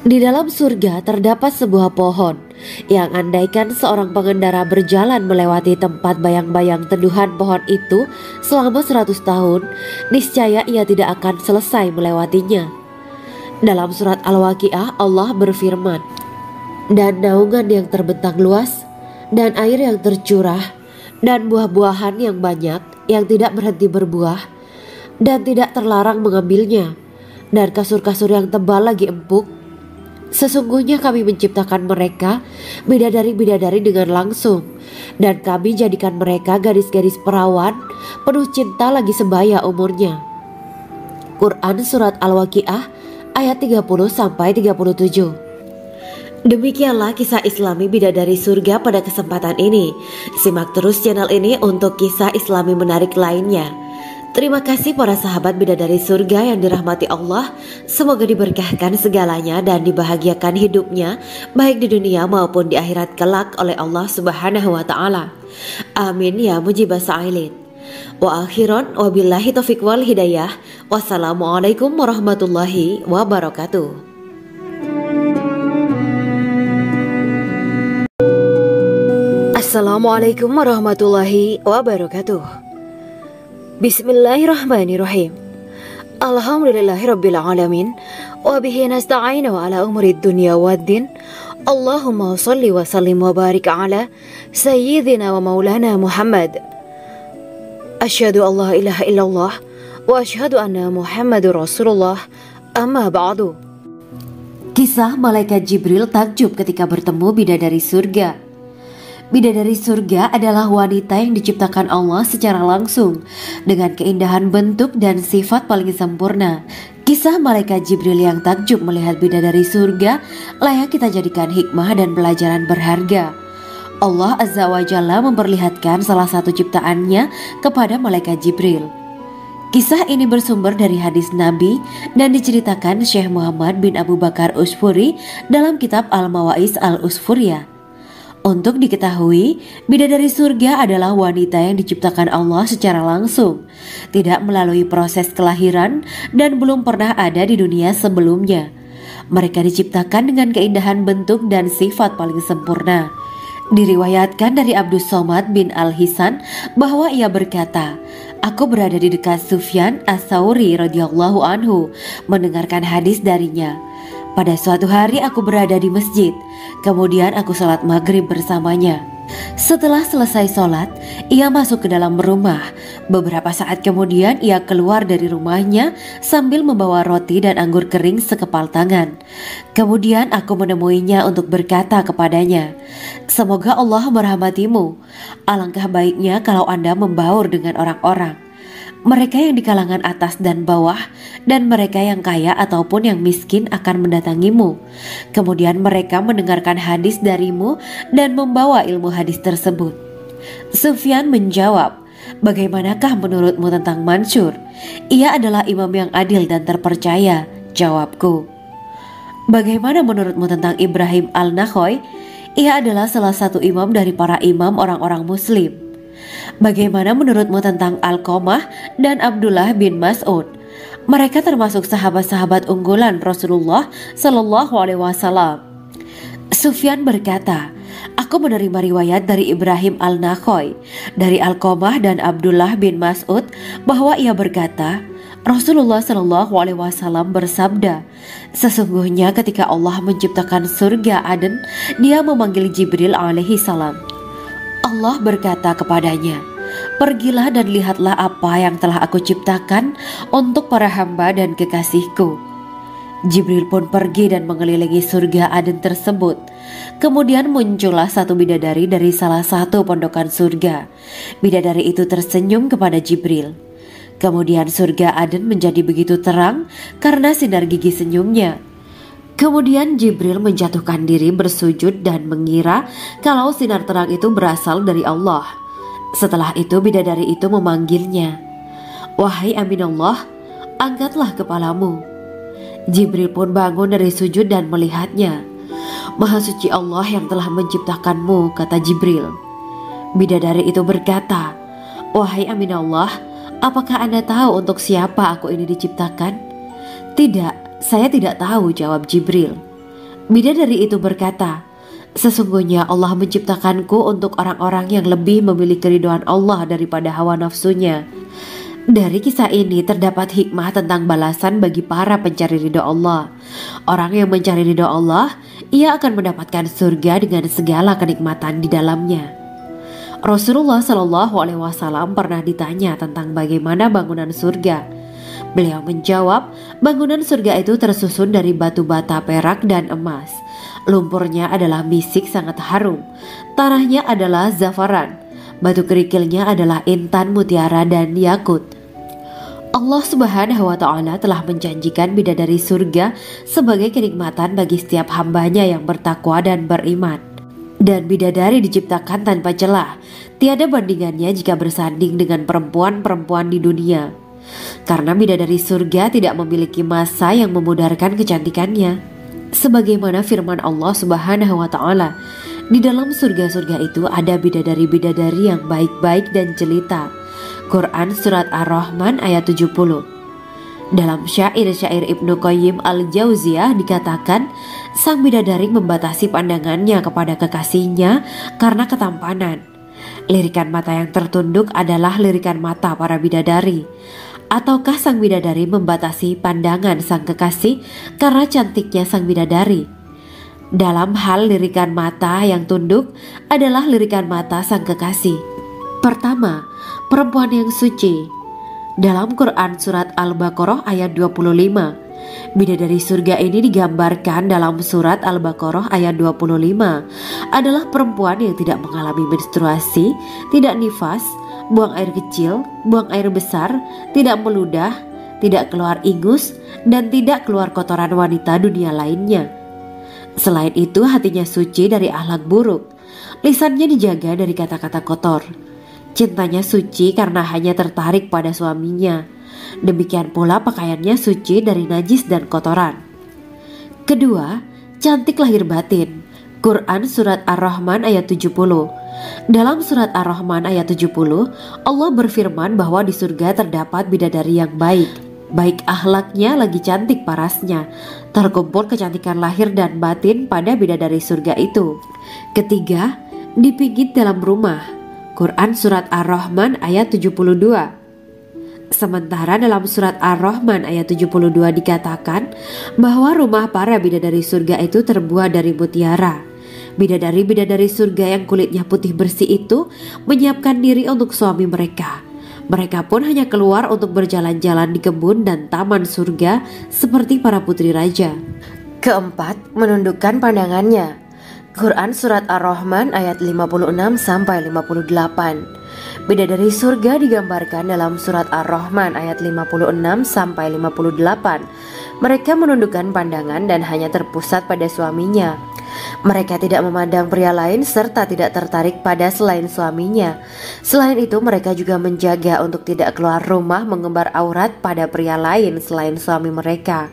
Di dalam surga terdapat sebuah pohon yang andaikan seorang pengendara berjalan melewati tempat bayang-bayang teduhan pohon itu selama 100 tahun, niscaya ia tidak akan selesai melewatinya. Dalam surat Al-Waqiah Allah berfirman, "Dan naungan yang terbentang luas, dan air yang tercurah, dan buah-buahan yang banyak yang tidak berhenti berbuah, dan tidak terlarang mengambilnya, dan kasur-kasur yang tebal lagi empuk. Sesungguhnya kami menciptakan mereka bidadari-bidadari dengan langsung, dan kami jadikan mereka gadis-gadis perawan penuh cinta lagi sebaya umurnya." Quran Surat Al-Waqiah ayat 30-37. Demikianlah kisah Islami bidadari surga pada kesempatan ini. Simak terus channel ini untuk kisah Islami menarik lainnya. Terima kasih para sahabat bidadari surga yang dirahmati Allah. Semoga diberkahkan segalanya dan dibahagiakan hidupnya, baik di dunia maupun di akhirat kelak oleh Allah Subhanahu wa Ta'ala. Amin ya mujibah sa'ilin. Wa akhiran wabillahi taufiq wal hidayah. Wassalamualaikum warahmatullahi wabarakatuh. Assalamualaikum warahmatullahi wabarakatuh. Bismillahirrahmanirrahim. Alhamdulillahirabbil alamin wa bihi nasta'inu ala umuri dunya waddin. Allahumma shalli wa sallim wa barik ala sayyidina wa maulana Muhammad. Asyhadu an la ilaha illallah wa asyhadu anna Muhammadur Rasulullah. Amma ba'du. Kisah malaikat Jibril takjub ketika bertemu bidadari surga. Bidadari surga adalah wanita yang diciptakan Allah secara langsung dengan keindahan bentuk dan sifat paling sempurna. Kisah malaikat Jibril yang takjub melihat bidadari surga layak kita jadikan hikmah dan pelajaran berharga. Allah Azza wa Jalla memperlihatkan salah satu ciptaannya kepada malaikat Jibril. Kisah ini bersumber dari hadis Nabi dan diceritakan Syekh Muhammad bin Abu Bakar Usfuri dalam kitab Al-Mawaiz Al-Usfuriyah. Untuk diketahui, bidadari surga adalah wanita yang diciptakan Allah secara langsung, tidak melalui proses kelahiran dan belum pernah ada di dunia sebelumnya. Mereka diciptakan dengan keindahan bentuk dan sifat paling sempurna. Diriwayatkan dari Abdus Somad bin Al-Hisan bahwa ia berkata, "Aku berada di dekat Sufyan As-Sauri radhiyallahu anhu mendengarkan hadis darinya. Pada suatu hari aku berada di masjid, kemudian aku sholat maghrib bersamanya. Setelah selesai sholat, ia masuk ke dalam rumah, Beberapa saat kemudian ia keluar dari rumahnya sambil membawa roti dan anggur kering sekepal tangan. Kemudian aku menemuinya untuk berkata kepadanya, "Semoga Allah merahmatimu. Alangkah baiknya kalau Anda membaur dengan orang-orang. Mereka yang di kalangan atas dan bawah dan mereka yang kaya ataupun yang miskin akan mendatangimu. Kemudian mereka mendengarkan hadis darimu dan membawa ilmu hadis tersebut." Sufyan menjawab, "Bagaimanakah menurutmu tentang Mansur? Ia adalah imam yang adil dan terpercaya." Jawabku, "Bagaimana menurutmu tentang Ibrahim al-Nakhoy? Ia adalah salah satu imam dari para imam orang-orang muslim." "Bagaimana menurutmu tentang Alqamah dan Abdullah bin Mas'ud? Mereka termasuk sahabat-sahabat unggulan Rasulullah Shallallahu Alaihi Wasallam." Sufyan berkata, "Aku menerima riwayat dari Ibrahim al-Nakhoy, dari Alqamah dan Abdullah bin Mas'ud bahwa ia berkata, Rasulullah Shallallahu Alaihi Wasallam bersabda, sesungguhnya ketika Allah menciptakan surga Aden, Dia memanggil Jibril alaihi salam. Allah berkata kepadanya, pergilah dan lihatlah apa yang telah aku ciptakan untuk para hamba dan kekasihku. Jibril pun pergi dan mengelilingi surga Aden tersebut. Kemudian muncullah satu bidadari dari salah satu pondokan surga. Bidadari itu tersenyum kepada Jibril. Kemudian surga Aden menjadi begitu terang karena sinar gigi senyumnya. Kemudian Jibril menjatuhkan diri bersujud dan mengira kalau sinar terang itu berasal dari Allah. Setelah itu bidadari itu memanggilnya, "Wahai Aminullah, angkatlah kepalamu." Jibril pun bangun dari sujud dan melihatnya. "Maha suci Allah yang telah menciptakanmu," kata Jibril. Bidadari itu berkata, "Wahai Aminullah, apakah Anda tahu untuk siapa aku ini diciptakan?" "Tidak, saya tidak tahu," jawab Jibril. Bidadari itu berkata, "Sesungguhnya Allah menciptakanku untuk orang-orang yang lebih memilih keridhaan Allah daripada hawa nafsunya." Dari kisah ini terdapat hikmah tentang balasan bagi para pencari ridho Allah. Orang yang mencari ridho Allah, ia akan mendapatkan surga dengan segala kenikmatan di dalamnya. Rasulullah Shallallahu Alaihi Wasallam pernah ditanya tentang bagaimana bangunan surga. Beliau menjawab, bangunan surga itu tersusun dari batu bata, perak, dan emas. Lumpurnya adalah misik sangat harum. Tanahnya adalah zafaran. Batu kerikilnya adalah intan, mutiara, dan yakut. Allah Subhanahu wa Ta'ala telah menjanjikan bidadari surga sebagai kenikmatan bagi setiap hambanya yang bertakwa dan beriman. Dan bidadari diciptakan tanpa celah, tiada bandingannya jika bersanding dengan perempuan-perempuan di dunia. Karena bidadari surga tidak memiliki masa yang memudarkan kecantikannya. Sebagaimana firman Allah Subhanahu wa Ta'ala, di dalam surga-surga itu ada bidadari-bidadari yang baik-baik dan jelita. Quran Surat Ar-Rahman ayat 70. Dalam syair-syair Ibnu Qayyim al-Jauziyah dikatakan, sang bidadari membatasi pandangannya kepada kekasihnya karena ketampanan. Lirikan mata yang tertunduk adalah lirikan mata para bidadari. Ataukah sang bidadari membatasi pandangan sang kekasih karena cantiknya sang bidadari? Dalam hal lirikan mata yang tunduk adalah lirikan mata sang kekasih. Pertama, perempuan yang suci. Dalam Quran Surat Al-Baqarah ayat 25, bidadari surga ini digambarkan dalam Surat Al-Baqarah ayat 25 adalah perempuan yang tidak mengalami menstruasi, tidak nifas, buang air kecil, buang air besar, tidak meludah, tidak keluar ingus, dan tidak keluar kotoran wanita dunia lainnya. Selain itu hatinya suci dari akhlak buruk, lisannya dijaga dari kata-kata kotor. Cintanya suci karena hanya tertarik pada suaminya. Demikian pula pakaiannya suci dari najis dan kotoran. Kedua, cantik lahir batin. Quran Surat Ar-Rahman ayat 70. Dalam Surat Ar-Rahman ayat 70, Allah berfirman bahwa di surga terdapat bidadari yang baik. Baik akhlaknya lagi cantik parasnya. Terkumpul kecantikan lahir dan batin pada bidadari surga itu. Ketiga, dipijit dalam rumah. Quran Surat Ar-Rahman ayat 72. Sementara dalam Surat Ar-Rahman ayat 72 dikatakan bahwa rumah para bidadari surga itu terbuat dari mutiara. Bidadari-bidadari surga yang kulitnya putih bersih itu menyiapkan diri untuk suami mereka. Mereka pun hanya keluar untuk berjalan-jalan di kebun dan taman surga seperti para putri raja. Keempat, menundukkan pandangannya. Quran Surat Ar-Rahman ayat 56-58. Bidadari surga digambarkan dalam Surat Ar-Rahman ayat 56-58. Mereka menundukkan pandangan dan hanya terpusat pada suaminya. Mereka tidak memandang pria lain serta tidak tertarik pada selain suaminya. Selain itu, mereka juga menjaga untuk tidak keluar rumah mengembar aurat pada pria lain selain suami mereka.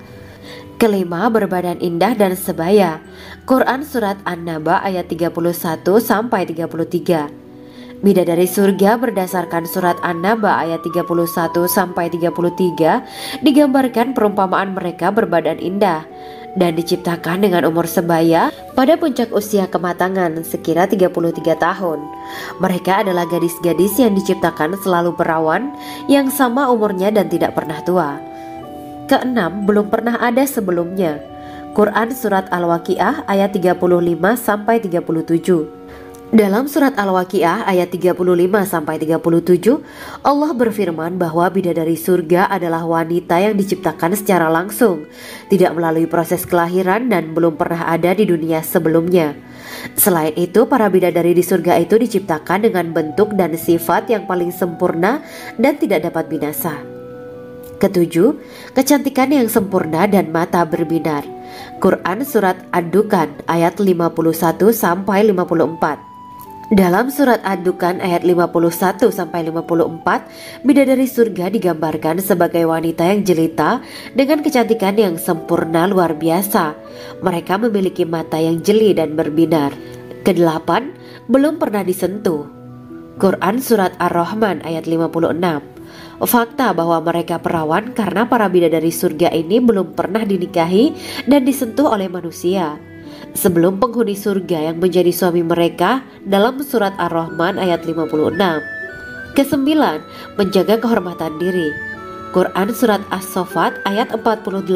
Kelima, berbadan indah dan sebaya. Quran Surat An-Naba ayat 31-33. Bidadari surga berdasarkan Surat An-Naba ayat 31-33 digambarkan perumpamaan mereka berbadan indah dan diciptakan dengan umur sebaya pada puncak usia kematangan sekira 33 tahun. Mereka adalah gadis-gadis yang diciptakan selalu perawan yang sama umurnya dan tidak pernah tua. Keenam, belum pernah ada sebelumnya. Quran Surat Al-Waqiah ayat 35-37. Dalam Surat Al-Waqiah ayat 35-37, Allah berfirman bahwa bidadari surga adalah wanita yang diciptakan secara langsung, tidak melalui proses kelahiran dan belum pernah ada di dunia sebelumnya. Selain itu, para bidadari di surga itu diciptakan dengan bentuk dan sifat yang paling sempurna dan tidak dapat binasa. Ketujuh, kecantikan yang sempurna dan mata berbinar. Quran Surat Ad-Dukan ayat 51-54. Dalam Surat Ad-Dukan ayat 51-54, bidadari surga digambarkan sebagai wanita yang jelita dengan kecantikan yang sempurna luar biasa. Mereka memiliki mata yang jeli dan berbinar. Kedelapan, belum pernah disentuh. Quran Surat Ar-Rahman ayat 56. Fakta bahwa mereka perawan karena para bidadari surga ini belum pernah dinikahi dan disentuh oleh manusia sebelum penghuni surga yang menjadi suami mereka dalam Surat Ar-Rahman ayat 56. Kesembilan, menjaga kehormatan diri. Quran Surat As-Saffat ayat 48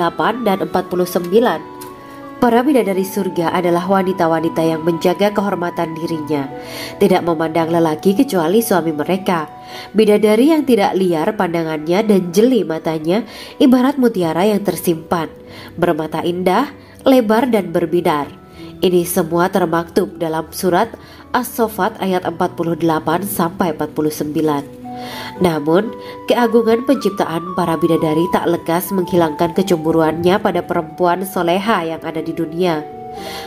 dan 49. Para bidadari surga adalah wanita-wanita yang menjaga kehormatan dirinya, tidak memandang lelaki kecuali suami mereka. Bidadari yang tidak liar pandangannya dan jeli matanya ibarat mutiara yang tersimpan, bermata indah, lebar dan berbinar. Ini semua termaktub dalam Surat As-Saffat ayat 48-49. Namun, keagungan penciptaan para bidadari tak lekas menghilangkan kecemburuannya pada perempuan soleha yang ada di dunia.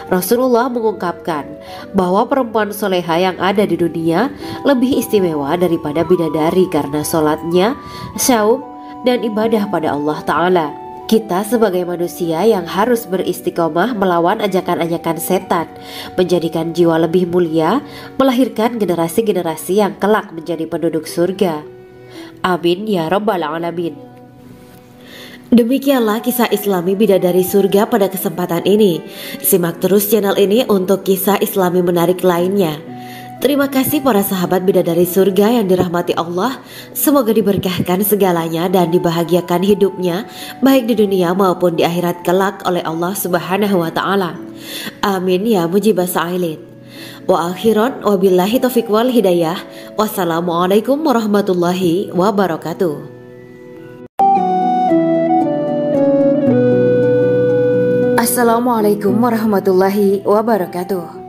Rasulullah mengungkapkan bahwa perempuan soleha yang ada di dunia lebih istimewa daripada bidadari karena sholatnya, syaum, dan ibadah pada Allah Ta'ala. Kita sebagai manusia yang harus beristiqomah melawan ajakan-ajakan setan, menjadikan jiwa lebih mulia, melahirkan generasi-generasi yang kelak menjadi penduduk surga. Amin ya Rabbal Alamin. Demikianlah kisah Islami bidadari surga pada kesempatan ini. Simak terus channel ini untuk kisah Islami menarik lainnya. Terima kasih para sahabat bidadari surga yang dirahmati Allah. Semoga diberkahkan segalanya dan dibahagiakan hidupnya baik di dunia maupun di akhirat kelak oleh Allah Subhanahu wa Ta'ala. Amin ya mujibas sa'ilin. Wa akhiran wabillahi taufiq wal hidayah. Wassalamualaikum warahmatullahi wabarakatuh. Assalamualaikum warahmatullahi wabarakatuh.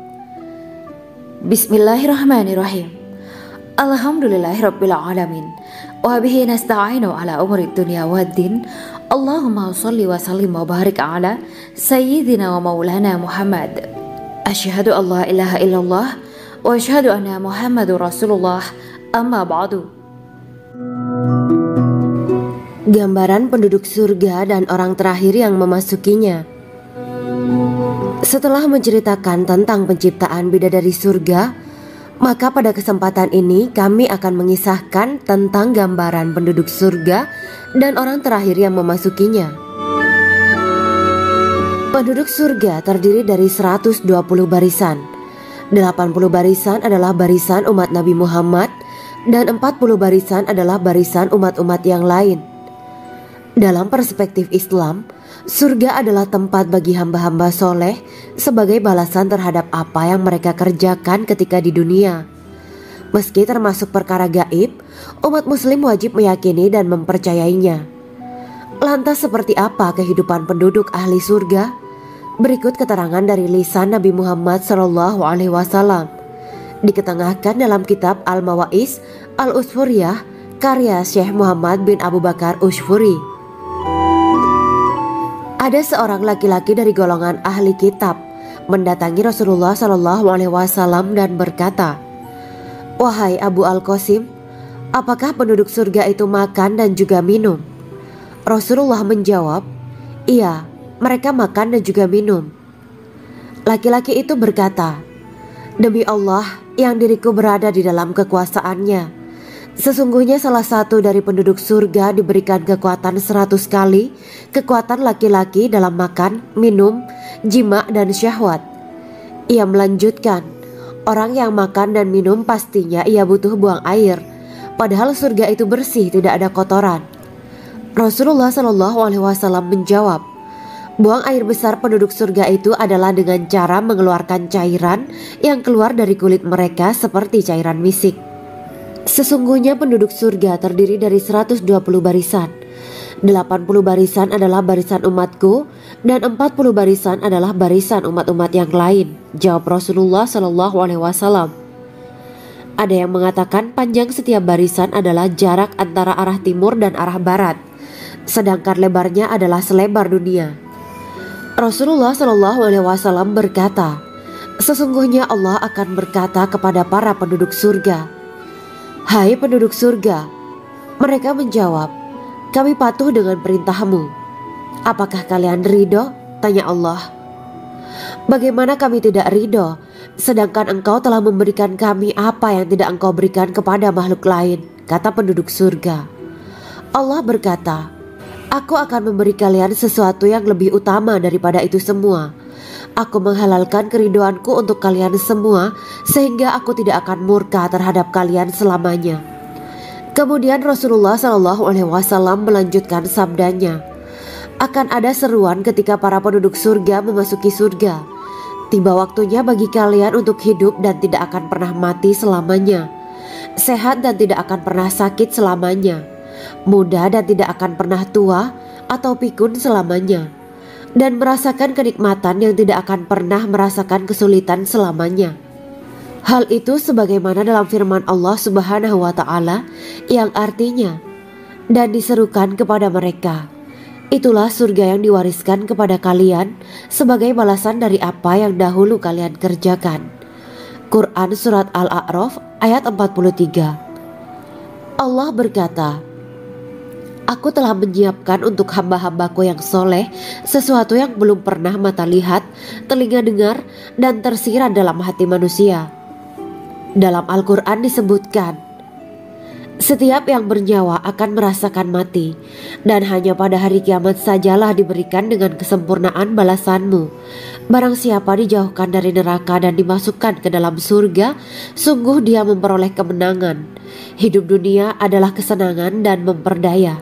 Bismillahirrahmanirrahim. Alhamdulillahirabbil alamin. Wa bihi nasta'inu ala umuri dunya waddin. Allahumma shalli wa sallim wa barik ala sayyidina wa maulana Muhammad. Asyhadu an la ilaha illallah wa asyhadu anna Muhammadur Rasulullah. Amma ba'du. Gambaran penduduk surga dan orang terakhir yang memasukinya. Setelah menceritakan tentang penciptaan bidadari surga, maka pada kesempatan ini kami akan mengisahkan tentang gambaran penduduk surga dan orang terakhir yang memasukinya. Penduduk surga terdiri dari 120 barisan. 80 barisan adalah barisan umat Nabi Muhammad dan 40 barisan adalah barisan umat-umat yang lain. Dalam perspektif Islam, surga adalah tempat bagi hamba-hamba soleh sebagai balasan terhadap apa yang mereka kerjakan ketika di dunia. Meski termasuk perkara gaib, umat muslim wajib meyakini dan mempercayainya. Lantas seperti apa kehidupan penduduk ahli surga? Berikut keterangan dari lisan Nabi Muhammad SAW, diketengahkan dalam kitab Al-Mawaiz Al-Usfuriyah karya Syekh Muhammad bin Abu Bakar Ushfuri. Ada seorang laki-laki dari golongan ahli kitab mendatangi Rasulullah SAW dan berkata, "Wahai Abu Al-Qasim, apakah penduduk surga itu makan dan juga minum?" Rasulullah menjawab, "Iya, mereka makan dan juga minum." Laki-laki itu berkata, "Demi Allah yang diriku berada di dalam kekuasaannya, sesungguhnya salah satu dari penduduk surga diberikan kekuatan 100 kali kekuatan laki-laki dalam makan, minum, jima dan syahwat." Ia melanjutkan, "Orang yang makan dan minum pastinya ia butuh buang air, padahal surga itu bersih, tidak ada kotoran." Rasulullah SAW menjawab, "Buang air besar penduduk surga itu adalah dengan cara mengeluarkan cairan yang keluar dari kulit mereka seperti cairan misik. Sesungguhnya penduduk surga terdiri dari 120 barisan. 80 barisan adalah barisan umatku dan 40 barisan adalah barisan umat-umat yang lain," jawab Rasulullah SAW. Ada yang mengatakan panjang setiap barisan adalah jarak antara arah timur dan arah barat, sedangkan lebarnya adalah selebar dunia. Rasulullah SAW berkata, "Sesungguhnya Allah akan berkata kepada para penduduk surga, 'Hai penduduk surga,' mereka menjawab, 'Kami patuh dengan perintahmu.' 'Apakah kalian ridho?' tanya Allah. 'Bagaimana kami tidak ridho, sedangkan engkau telah memberikan kami apa yang tidak engkau berikan kepada makhluk lain,' kata penduduk surga. Allah berkata, 'Aku akan memberi kalian sesuatu yang lebih utama daripada itu semua. Aku menghalalkan keridoanku untuk kalian semua, sehingga aku tidak akan murka terhadap kalian selamanya.'" Kemudian Rasulullah SAW melanjutkan sabdanya, "Akan ada seruan ketika para penduduk surga memasuki surga. Tiba waktunya bagi kalian untuk hidup dan tidak akan pernah mati selamanya, sehat dan tidak akan pernah sakit selamanya, muda dan tidak akan pernah tua atau pikun selamanya, dan merasakan kenikmatan yang tidak akan pernah merasakan kesulitan selamanya." Hal itu sebagaimana dalam firman Allah Subhanahu wa Ta'ala yang artinya, "Dan diserukan kepada mereka, itulah surga yang diwariskan kepada kalian sebagai balasan dari apa yang dahulu kalian kerjakan." Quran Surat Al-A'raf ayat 43. Allah berkata, "Aku telah menyiapkan untuk hamba-hambaku yang soleh sesuatu yang belum pernah mata lihat, telinga dengar, dan tersirat dalam hati manusia." Dalam Al-Quran disebutkan, "Setiap yang bernyawa akan merasakan mati, dan hanya pada hari kiamat sajalah diberikan dengan kesempurnaan balasanmu. Barang siapa dijauhkan dari neraka dan dimasukkan ke dalam surga, sungguh dia memperoleh kemenangan. Hidup dunia adalah kesenangan dan memperdaya."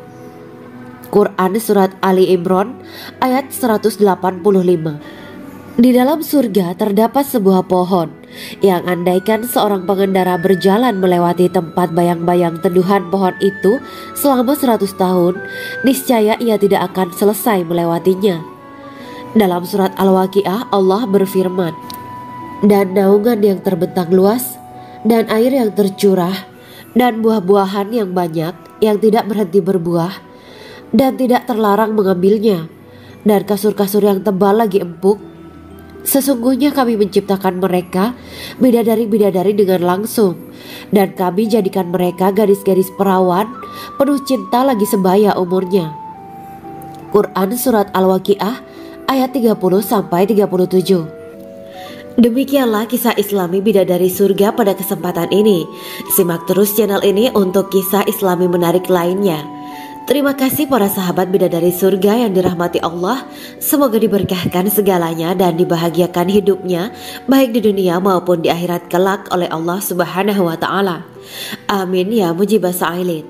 Quran Surat Ali Imran ayat 185. Di dalam surga terdapat sebuah pohon yang andaikan seorang pengendara berjalan melewati tempat bayang-bayang teduhan pohon itu selama 100 tahun, niscaya ia tidak akan selesai melewatinya. Dalam surat Al-Waqiah Allah berfirman, "Dan naungan yang terbentang luas, dan air yang tercurah, dan buah-buahan yang banyak yang tidak berhenti berbuah, dan tidak terlarang mengambilnya, dan kasur-kasur yang tebal lagi empuk. Sesungguhnya kami menciptakan mereka bidadari-bidadari dengan langsung, dan kami jadikan mereka gadis-gadis perawan penuh cinta lagi sebaya umurnya." Quran Surat Al-Waqiah ayat 30-37. Demikianlah kisah Islami bidadari surga pada kesempatan ini. Simak terus channel ini untuk kisah Islami menarik lainnya. Terima kasih para sahabat bidadari surga yang dirahmati Allah. Semoga diberkahkan segalanya dan dibahagiakan hidupnya, baik di dunia maupun di akhirat kelak oleh Allah Subhanahu wa Ta'ala. Amin ya mujibah sa'ilin.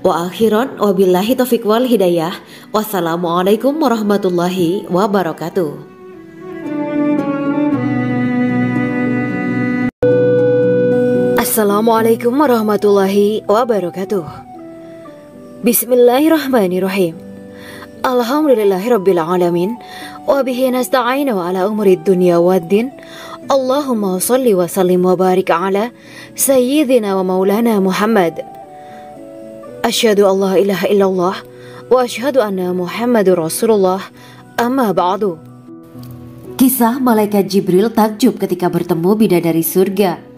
Wa akhiran wabillahi taufiq wal hidayah. Wassalamualaikum warahmatullahi wabarakatuh. Assalamualaikum warahmatullahi wabarakatuh. Bismillahirrahmanirrahim. Alhamdulillahirabbil alamin wa bihi nasta'inu ala umuri dunya waddin. Allahumma shalli wa sallim wa barik ala sayyidina wa maulana Muhammad. Asyhadu an la ilaha illallah wa asyhadu anna Muhammadur Rasulullah. Amma ba'du. Kisah malaikat Jibril takjub ketika bertemu bidadari surga.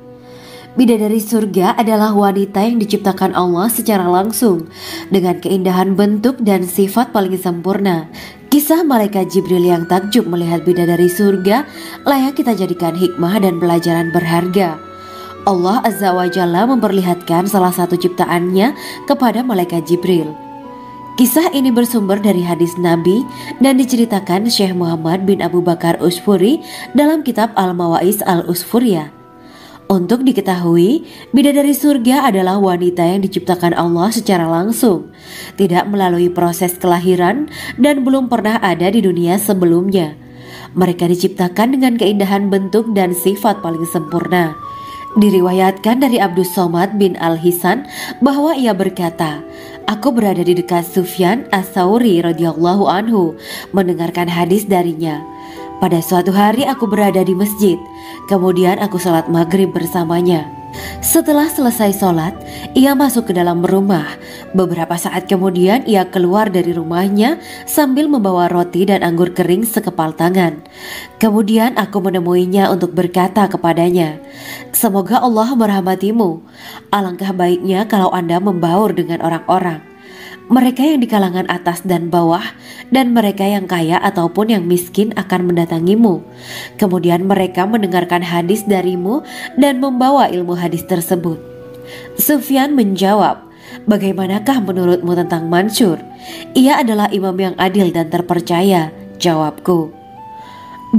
Bidadari surga adalah wanita yang diciptakan Allah secara langsung dengan keindahan bentuk dan sifat paling sempurna. Kisah malaikat Jibril yang takjub melihat bidadari surga layak kita jadikan hikmah dan pelajaran berharga. Allah Azza wa Jalla memperlihatkan salah satu ciptaannya kepada malaikat Jibril. Kisah ini bersumber dari hadis Nabi dan diceritakan Syekh Muhammad bin Abu Bakar Usfuri dalam kitab Al-Mawaiz Al-Usfuriyah. Untuk diketahui, bidadari surga adalah wanita yang diciptakan Allah secara langsung, tidak melalui proses kelahiran dan belum pernah ada di dunia sebelumnya. Mereka diciptakan dengan keindahan bentuk dan sifat paling sempurna. Diriwayatkan dari Abdus Somad bin Al-Hisan bahwa ia berkata, "Aku berada di dekat Sufyan As-Sauri radhiyallahu anhu mendengarkan hadis darinya. Pada suatu hari aku berada di masjid, kemudian aku sholat maghrib bersamanya. Setelah selesai sholat, ia masuk ke dalam rumah. Beberapa saat kemudian ia keluar dari rumahnya sambil membawa roti dan anggur kering sekepal tangan. Kemudian aku menemuinya untuk berkata kepadanya, 'Semoga Allah merahmatimu. Alangkah baiknya kalau Anda membaur dengan orang-orang. Mereka yang di kalangan atas dan bawah dan mereka yang kaya ataupun yang miskin akan mendatangimu. Kemudian mereka mendengarkan hadis darimu dan membawa ilmu hadis tersebut.' Sufyan menjawab, 'Bagaimanakah menurutmu tentang Mansur? Ia adalah imam yang adil dan terpercaya.' Jawabku.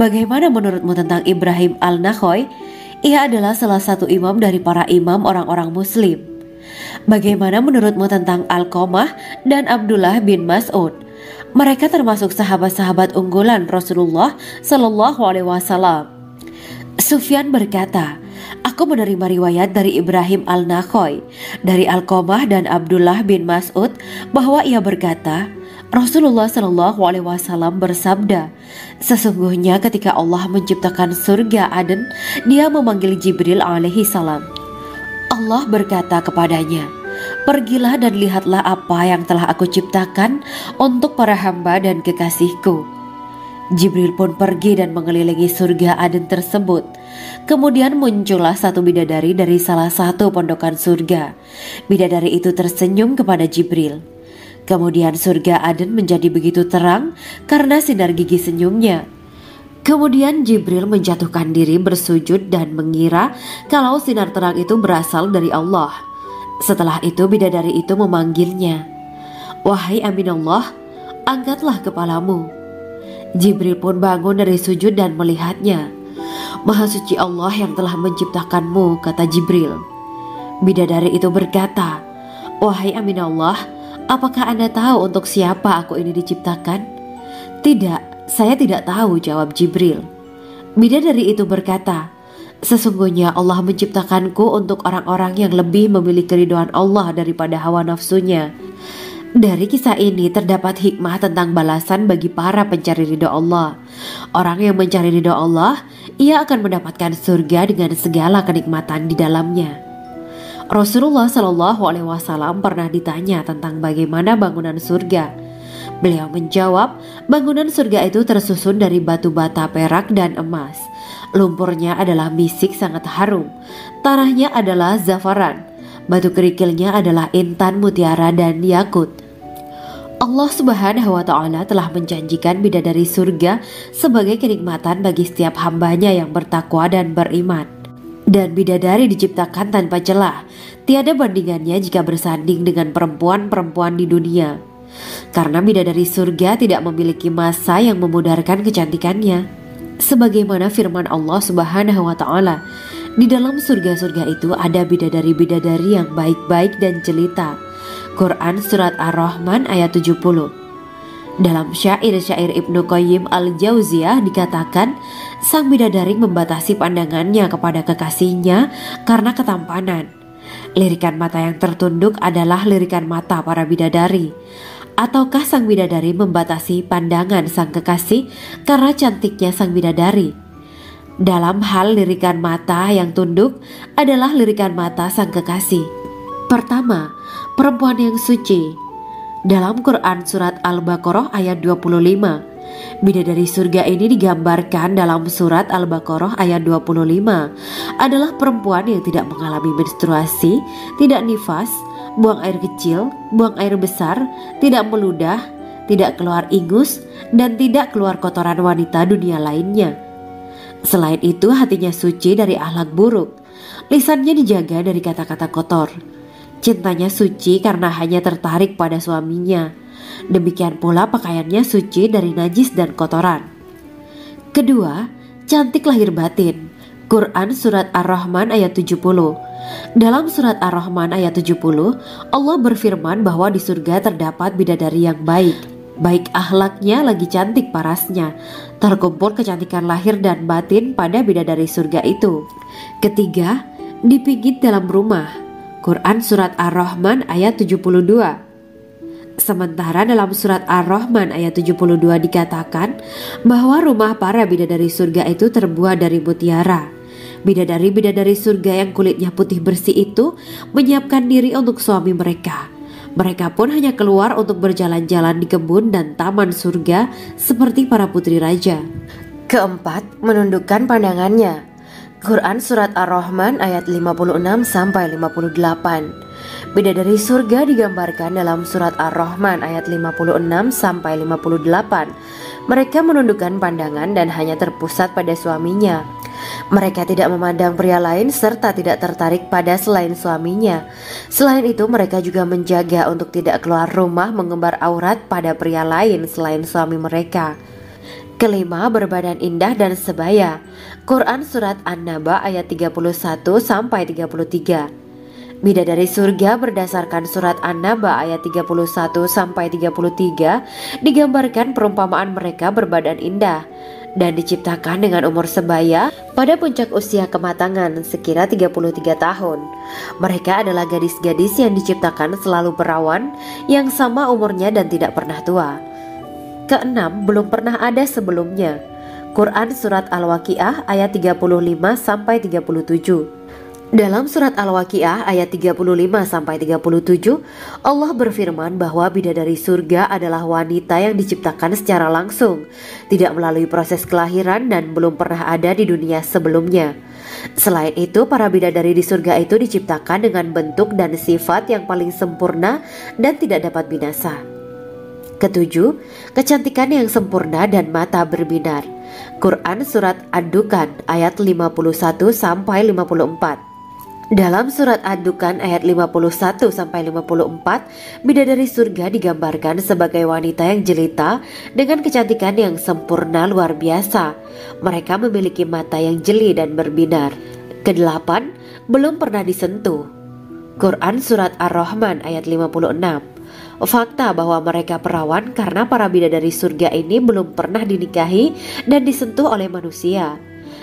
'Bagaimana menurutmu tentang Ibrahim Al-Nakhoy? Ia adalah salah satu imam dari para imam orang-orang muslim.' 'Bagaimana menurutmu tentang Alqamah dan Abdullah bin Mas'ud? Mereka termasuk sahabat-sahabat unggulan Rasulullah Sallallahu Alaihi Wasallam.' Sufyan berkata, 'Aku menerima riwayat dari Ibrahim Al-Nakhoy, dari Alqamah dan Abdullah bin Mas'ud bahwa ia berkata, Rasulullah Sallallahu Alaihi Wasallam bersabda, sesungguhnya ketika Allah menciptakan surga Aden, Dia memanggil Jibril alaihi salam. Allah berkata kepadanya, pergilah dan lihatlah apa yang telah aku ciptakan untuk para hamba dan kekasihku. Jibril pun pergi dan mengelilingi surga Aden tersebut. Kemudian muncullah satu bidadari dari salah satu pondokan surga. Bidadari itu tersenyum kepada Jibril. Kemudian surga Aden menjadi begitu terang karena sinar gigi senyumnya. Kemudian Jibril menjatuhkan diri bersujud dan mengira kalau sinar terang itu berasal dari Allah. Setelah itu bidadari itu memanggilnya, wahai Aminullah, angkatlah kepalamu. Jibril pun bangun dari sujud dan melihatnya. Maha suci Allah yang telah menciptakanmu, kata Jibril. Bidadari itu berkata, wahai Aminullah, apakah Anda tahu untuk siapa aku ini diciptakan? Tidak. Saya tidak tahu, jawab Jibril. Bidadari itu berkata, sesungguhnya Allah menciptakanku untuk orang-orang yang lebih memilih keridhaan Allah daripada hawa nafsunya. Dari kisah ini terdapat hikmah tentang balasan bagi para pencari ridha Allah. Orang yang mencari ridha Allah, ia akan mendapatkan surga dengan segala kenikmatan di dalamnya. Rasulullah Shallallahu Alaihi Wasallam pernah ditanya tentang bagaimana bangunan surga. Beliau menjawab, bangunan surga itu tersusun dari batu bata, perak, dan emas. Lumpurnya adalah misik sangat harum. Tanahnya adalah zafaran. Batu kerikilnya adalah intan, mutiara, dan yakut. Allah Subhanahu wa Ta'ala telah menjanjikan bidadari surga sebagai kenikmatan bagi setiap hambanya yang bertakwa dan beriman. Dan bidadari diciptakan tanpa celah. Tiada bandingannya jika bersanding dengan perempuan-perempuan di dunia. Karena bidadari surga tidak memiliki masa yang memudarkan kecantikannya. Sebagaimana firman Allah Subhanahu wa Ta'ala, di dalam surga-surga itu ada bidadari-bidadari yang baik-baik dan jelita. Quran Surat Ar-Rahman ayat 70. Dalam syair-syair Ibnu Qayyim al-Jauziyah dikatakan, sang bidadari membatasi pandangannya kepada kekasihnya karena ketampanan. Lirikan mata yang tertunduk adalah lirikan mata para bidadari. Ataukah sang bidadari membatasi pandangan sang kekasih karena cantiknya sang bidadari? Dalam hal lirikan mata yang tunduk adalah lirikan mata sang kekasih. Pertama, perempuan yang suci. Dalam Quran surat Al-Baqarah ayat 25, bidadari surga ini digambarkan dalam surat Al-Baqarah ayat 25 adalah perempuan yang tidak mengalami menstruasi, tidak nifas, buang air kecil, buang air besar, tidak meludah, tidak keluar ingus, dan tidak keluar kotoran wanita dunia lainnya. Selain itu, hatinya suci dari akhlak buruk, lisannya dijaga dari kata-kata kotor. Cintanya suci karena hanya tertarik pada suaminya. Demikian pula pakaiannya suci dari najis dan kotoran. Kedua, cantik lahir batin. Quran surat Ar-Rahman ayat 70. Dalam surat Ar-Rahman ayat 70, Allah berfirman bahwa di surga terdapat bidadari yang baik. Baik akhlaknya lagi cantik parasnya. Terkumpul kecantikan lahir dan batin pada bidadari surga itu. Ketiga, dipijit dalam rumah. Quran surat Ar-Rahman ayat 72. Sementara dalam surat Ar-Rahman ayat 72 dikatakan bahwa rumah para bidadari surga itu terbuat dari mutiara. Bidadari-bidadari surga yang kulitnya putih bersih itu menyiapkan diri untuk suami mereka. Mereka pun hanya keluar untuk berjalan-jalan di kebun dan taman surga seperti para putri raja. Keempat, menundukkan pandangannya. Quran surat Ar-Rahman ayat 56-58. Bidadari surga digambarkan dalam surat Ar-Rahman ayat 56-58. Mereka menundukkan pandangan dan hanya terpusat pada suaminya. Mereka tidak memandang pria lain serta tidak tertarik pada selain suaminya. Selain itu, mereka juga menjaga untuk tidak keluar rumah mengembar aurat pada pria lain selain suami mereka. Kelima, berbadan indah dan sebaya. Quran surat An-Naba ayat 31-33. Bidadari surga berdasarkan surat An-Naba ayat 31-33 digambarkan perumpamaan mereka berbadan indah dan diciptakan dengan umur sebaya pada puncak usia kematangan sekira 33 tahun. Mereka adalah gadis-gadis yang diciptakan selalu perawan, yang sama umurnya dan tidak pernah tua. Keenam, belum pernah ada sebelumnya. Quran surat Al-Waqiah ayat 35-37. Dalam surat Al-Waqiah ayat 35-37, Allah berfirman bahwa bidadari surga adalah wanita yang diciptakan secara langsung, tidak melalui proses kelahiran dan belum pernah ada di dunia sebelumnya. Selain itu, para bidadari di surga itu diciptakan dengan bentuk dan sifat yang paling sempurna dan tidak dapat binasa. Ketujuh, kecantikan yang sempurna dan mata berbinar. Quran surat Ad-Dukan ayat 51-54. Dalam surat Ad-Dukan ayat 51-54, bidadari surga digambarkan sebagai wanita yang jelita dengan kecantikan yang sempurna luar biasa. Mereka memiliki mata yang jeli dan berbinar. Kedelapan, belum pernah disentuh. Quran surat Ar-Rahman ayat 56. Fakta bahwa mereka perawan karena para bidadari surga ini belum pernah dinikahi dan disentuh oleh manusia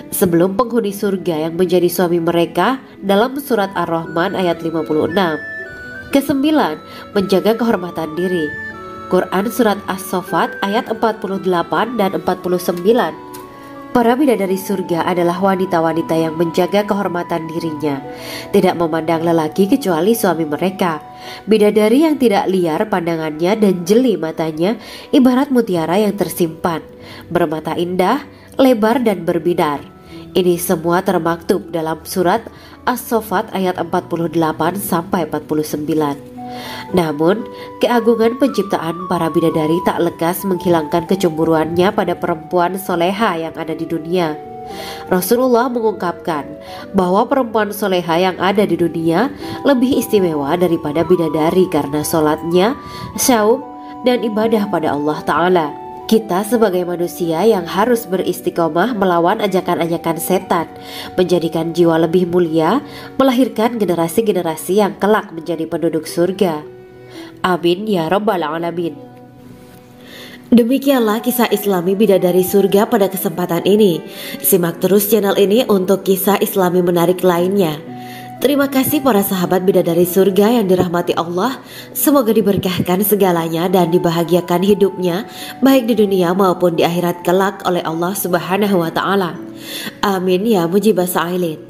sebelum penghuni surga yang menjadi suami mereka dalam surat Ar-Rahman ayat 56. Kesembilan, menjaga kehormatan diri. Quran surat As-Saffat ayat 48 dan 49. Para bidadari surga adalah wanita-wanita yang menjaga kehormatan dirinya, tidak memandang lelaki kecuali suami mereka. Bidadari yang tidak liar pandangannya dan jeli matanya ibarat mutiara yang tersimpan, bermata indah, lebar dan berbinar. Ini semua termaktub dalam surat As-Saffat ayat 48-49. Namun, keagungan penciptaan para bidadari tak lekas menghilangkan kecemburuannya pada perempuan soleha yang ada di dunia. Rasulullah mengungkapkan bahwa perempuan soleha yang ada di dunia lebih istimewa daripada bidadari karena sholatnya, syaum, dan ibadah pada Allah Ta'ala. Kita sebagai manusia yang harus beristiqomah melawan ajakan-ajakan setan, menjadikan jiwa lebih mulia, melahirkan generasi-generasi yang kelak menjadi penduduk surga. Amin ya rabbal alamin. Demikianlah kisah Islami Bidadari Surga pada kesempatan ini. Simak terus channel ini untuk kisah Islami menarik lainnya. Terima kasih para sahabat Bidadari Surga yang dirahmati Allah. Semoga diberkahkan segalanya dan dibahagiakan hidupnya, baik di dunia maupun di akhirat kelak oleh Allah Subhanahu wa Ta'ala. Amin ya mujibah sa'ilin.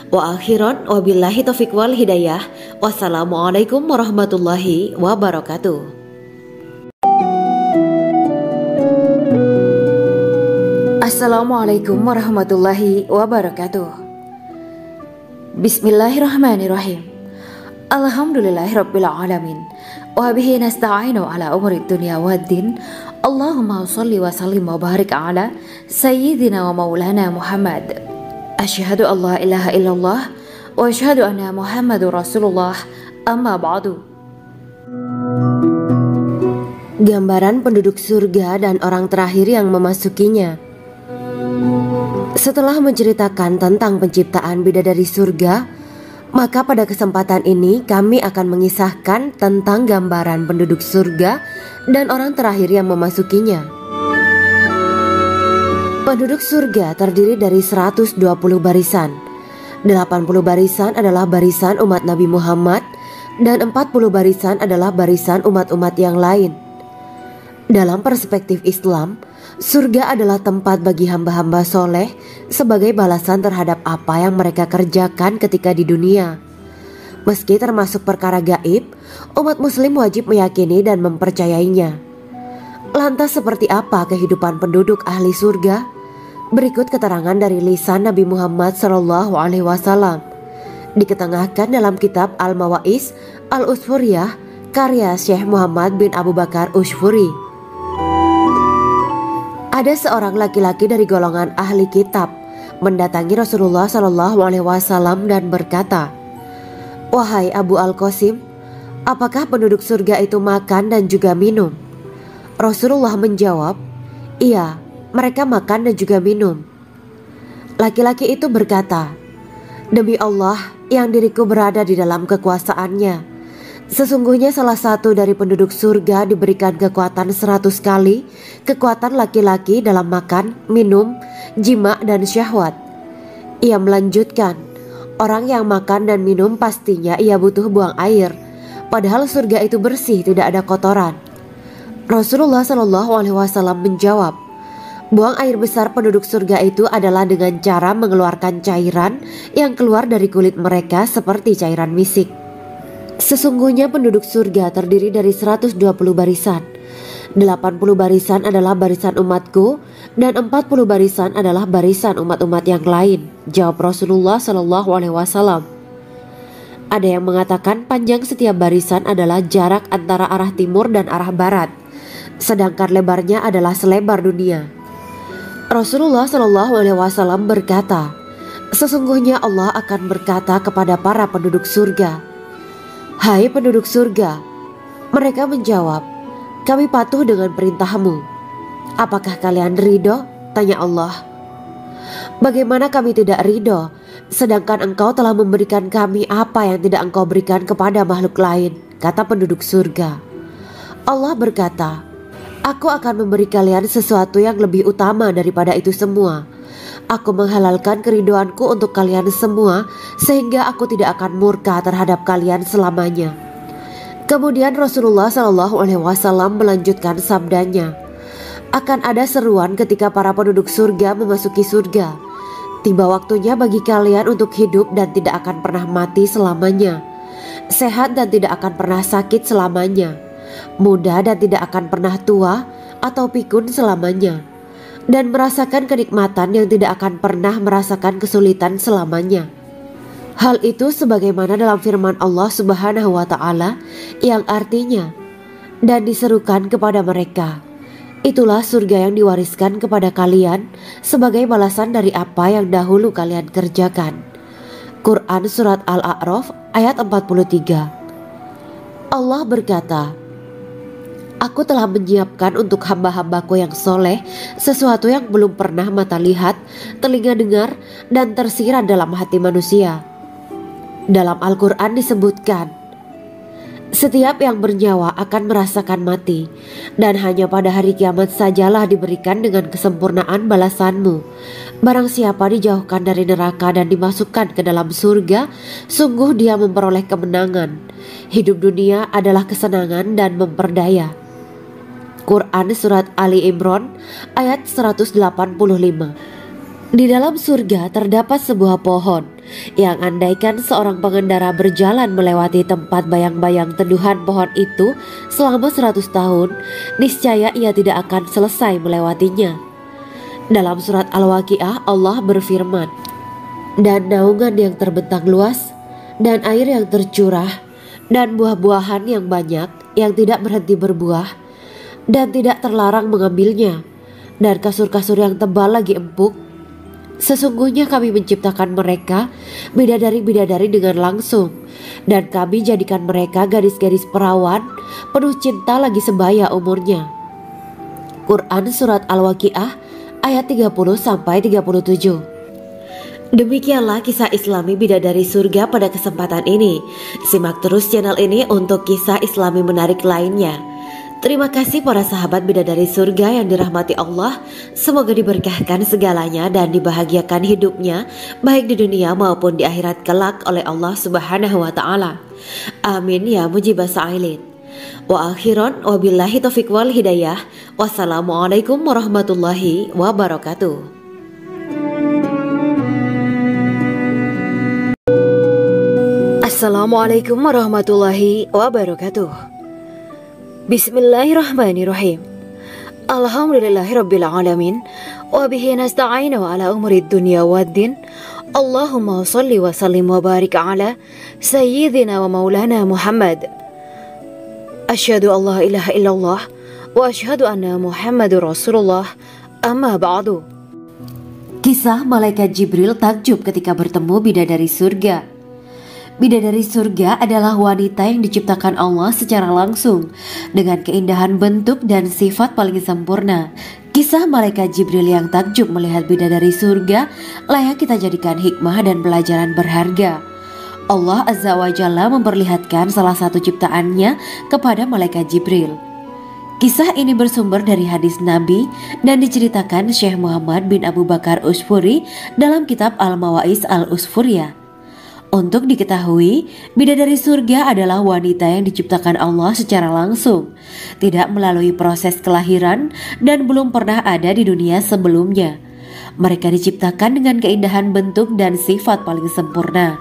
Wa akhiran wabillahi taufiq wal hidayah. Wassalamualaikum warahmatullahi wabarakatuh. Assalamualaikum warahmatullahi wabarakatuh. Bismillahirrahmanirrahim. Alhamdulillahirabbil alamin. Wa bihi nasta'inu ala umuri dunya waddin. Allahumma shalli wa sallim wa barik ala sayyidina wa maulana Muhammad. Asyhadu an la ilaha illallah wa asyhadu anna Muhammadur Rasulullah. Amma ba'du. Gambaran penduduk surga dan orang terakhir yang memasukinya. Setelah menceritakan tentang penciptaan bidadari surga, maka pada kesempatan ini kami akan mengisahkan tentang gambaran penduduk surga dan orang terakhir yang memasukinya. Penduduk surga terdiri dari 120 barisan. 80 barisan adalah barisan umat Nabi Muhammad dan 40 barisan adalah barisan umat-umat yang lain. Dalam perspektif Islam, surga adalah tempat bagi hamba-hamba soleh sebagai balasan terhadap apa yang mereka kerjakan ketika di dunia. Meski termasuk perkara gaib, umat muslim wajib meyakini dan mempercayainya. Lantas seperti apa kehidupan penduduk ahli surga? Berikut keterangan dari lisan Nabi Muhammad SAW. Diketengahkan dalam kitab Al-Mawaiz Al-Usfuriyah karya Syekh Muhammad bin Abu Bakar Ushfuri. Ada seorang laki-laki dari golongan ahli kitab mendatangi Rasulullah SAW dan berkata, "Wahai Abu Al-Qasim, apakah penduduk surga itu makan dan juga minum?" Rasulullah menjawab, "Iya, mereka makan dan juga minum." Laki-laki itu berkata, "Demi Allah yang diriku berada di dalam kekuasaannya, sesungguhnya salah satu dari penduduk surga diberikan kekuatan 100 kali kekuatan laki-laki dalam makan, minum, jima, dan syahwat." Ia melanjutkan, "Orang yang makan dan minum pastinya ia butuh buang air, padahal surga itu bersih, tidak ada kotoran." Rasulullah SAW menjawab, "Buang air besar penduduk surga itu adalah dengan cara mengeluarkan cairan yang keluar dari kulit mereka seperti cairan misik." Sesungguhnya penduduk surga terdiri dari 120 barisan. 80 barisan adalah barisan umatku dan 40 barisan adalah barisan umat-umat yang lain, jawab Rasulullah SAW. Ada yang mengatakan panjang setiap barisan adalah jarak antara arah timur dan arah barat, sedangkan lebarnya adalah selebar dunia. Rasulullah SAW berkata, "Sesungguhnya Allah akan berkata kepada para penduduk surga, 'Hai penduduk surga,' mereka menjawab, 'Kami patuh dengan perintahmu.' 'Apakah kalian ridho?' tanya Allah. 'Bagaimana kami tidak ridho, sedangkan engkau telah memberikan kami apa yang tidak engkau berikan kepada makhluk lain,' kata penduduk surga. Allah berkata, 'Aku akan memberi kalian sesuatu yang lebih utama daripada itu semua. Aku menghalalkan keridoanku untuk kalian semua sehingga aku tidak akan murka terhadap kalian selamanya.'" Kemudian Rasulullah SAW melanjutkan sabdanya, "Akan ada seruan ketika para penduduk surga memasuki surga. Tiba waktunya bagi kalian untuk hidup dan tidak akan pernah mati selamanya, sehat dan tidak akan pernah sakit selamanya, muda dan tidak akan pernah tua atau pikun selamanya, dan merasakan kenikmatan yang tidak akan pernah merasakan kesulitan selamanya." Hal itu sebagaimana dalam firman Allah Subhanahu wa Ta'ala yang artinya, "Dan diserukan kepada mereka, itulah surga yang diwariskan kepada kalian sebagai balasan dari apa yang dahulu kalian kerjakan." Quran Surat Al-A'raf ayat 43. Allah berkata, "Aku telah menyiapkan untuk hamba-hambaku yang soleh sesuatu yang belum pernah mata lihat, telinga dengar, dan tersirat dalam hati manusia." Dalam Al-Quran disebutkan, Setiap yang bernyawa akan merasakan mati, dan hanya pada hari kiamat sajalah diberikan dengan kesempurnaan balasanmu. Barang siapa dijauhkan dari neraka dan dimasukkan ke dalam surga, sungguh dia memperoleh kemenangan. Hidup dunia adalah kesenangan dan memperdaya. Quran Surat Ali Imran ayat 185. Di dalam surga terdapat sebuah pohon yang andaikan seorang pengendara berjalan melewati tempat bayang-bayang teduhan pohon itu selama 100 tahun, niscaya ia tidak akan selesai melewatinya. Dalam surat Al-Waqiah Allah berfirman, "Dan naungan yang terbentang luas, dan air yang tercurah, dan buah-buahan yang banyak yang tidak berhenti berbuah, dan tidak terlarang mengambilnya, dan kasur-kasur yang tebal lagi empuk. Sesungguhnya kami menciptakan mereka bidadari-bidadari dengan langsung, dan kami jadikan mereka gadis-gadis perawan penuh cinta lagi sebaya umurnya." Quran Surat Al-Waqiah ayat 30-37. Demikianlah kisah Islami bidadari surga pada kesempatan ini. Simak terus channel ini untuk kisah Islami menarik lainnya. Terima kasih para sahabat bidadari surga yang dirahmati Allah. Semoga diberkahkan segalanya dan dibahagiakan hidupnya, baik di dunia maupun di akhirat kelak oleh Allah Subhanahu wa Ta'ala. Amin ya mujibah sa'ilin. Wa akhiran wabillahi taufiq wal hidayah. Wassalamualaikum warahmatullahi wabarakatuh. Assalamualaikum warahmatullahi wabarakatuh. Bismillahirrahmanirrahim. Alhamdulillahirabbil alamin wa bihi nasta'inu ala umuri dunya waddin. Allahumma shalli wa sallim wa barik ala sayyidina wa maulana Muhammad. Asyhadu an la ilaha illallah wa asyhadu anna Muhammadur Rasulullah. Amma ba'du. Kisah malaikat Jibril takjub ketika bertemu bidadari surga. Bidadari surga adalah wanita yang diciptakan Allah secara langsung dengan keindahan bentuk dan sifat paling sempurna. Kisah malaikat Jibril yang takjub melihat bidadari surga layak kita jadikan hikmah dan pelajaran berharga. Allah Azza wa Jalla memperlihatkan salah satu ciptaannya kepada malaikat Jibril. Kisah ini bersumber dari hadis Nabi dan diceritakan Syekh Muhammad bin Abu Bakar Usfuri dalam kitab Al-Mawaiz Al-Usfuriyah. Untuk diketahui, bidadari surga adalah wanita yang diciptakan Allah secara langsung, tidak melalui proses kelahiran dan belum pernah ada di dunia sebelumnya. Mereka diciptakan dengan keindahan bentuk dan sifat paling sempurna.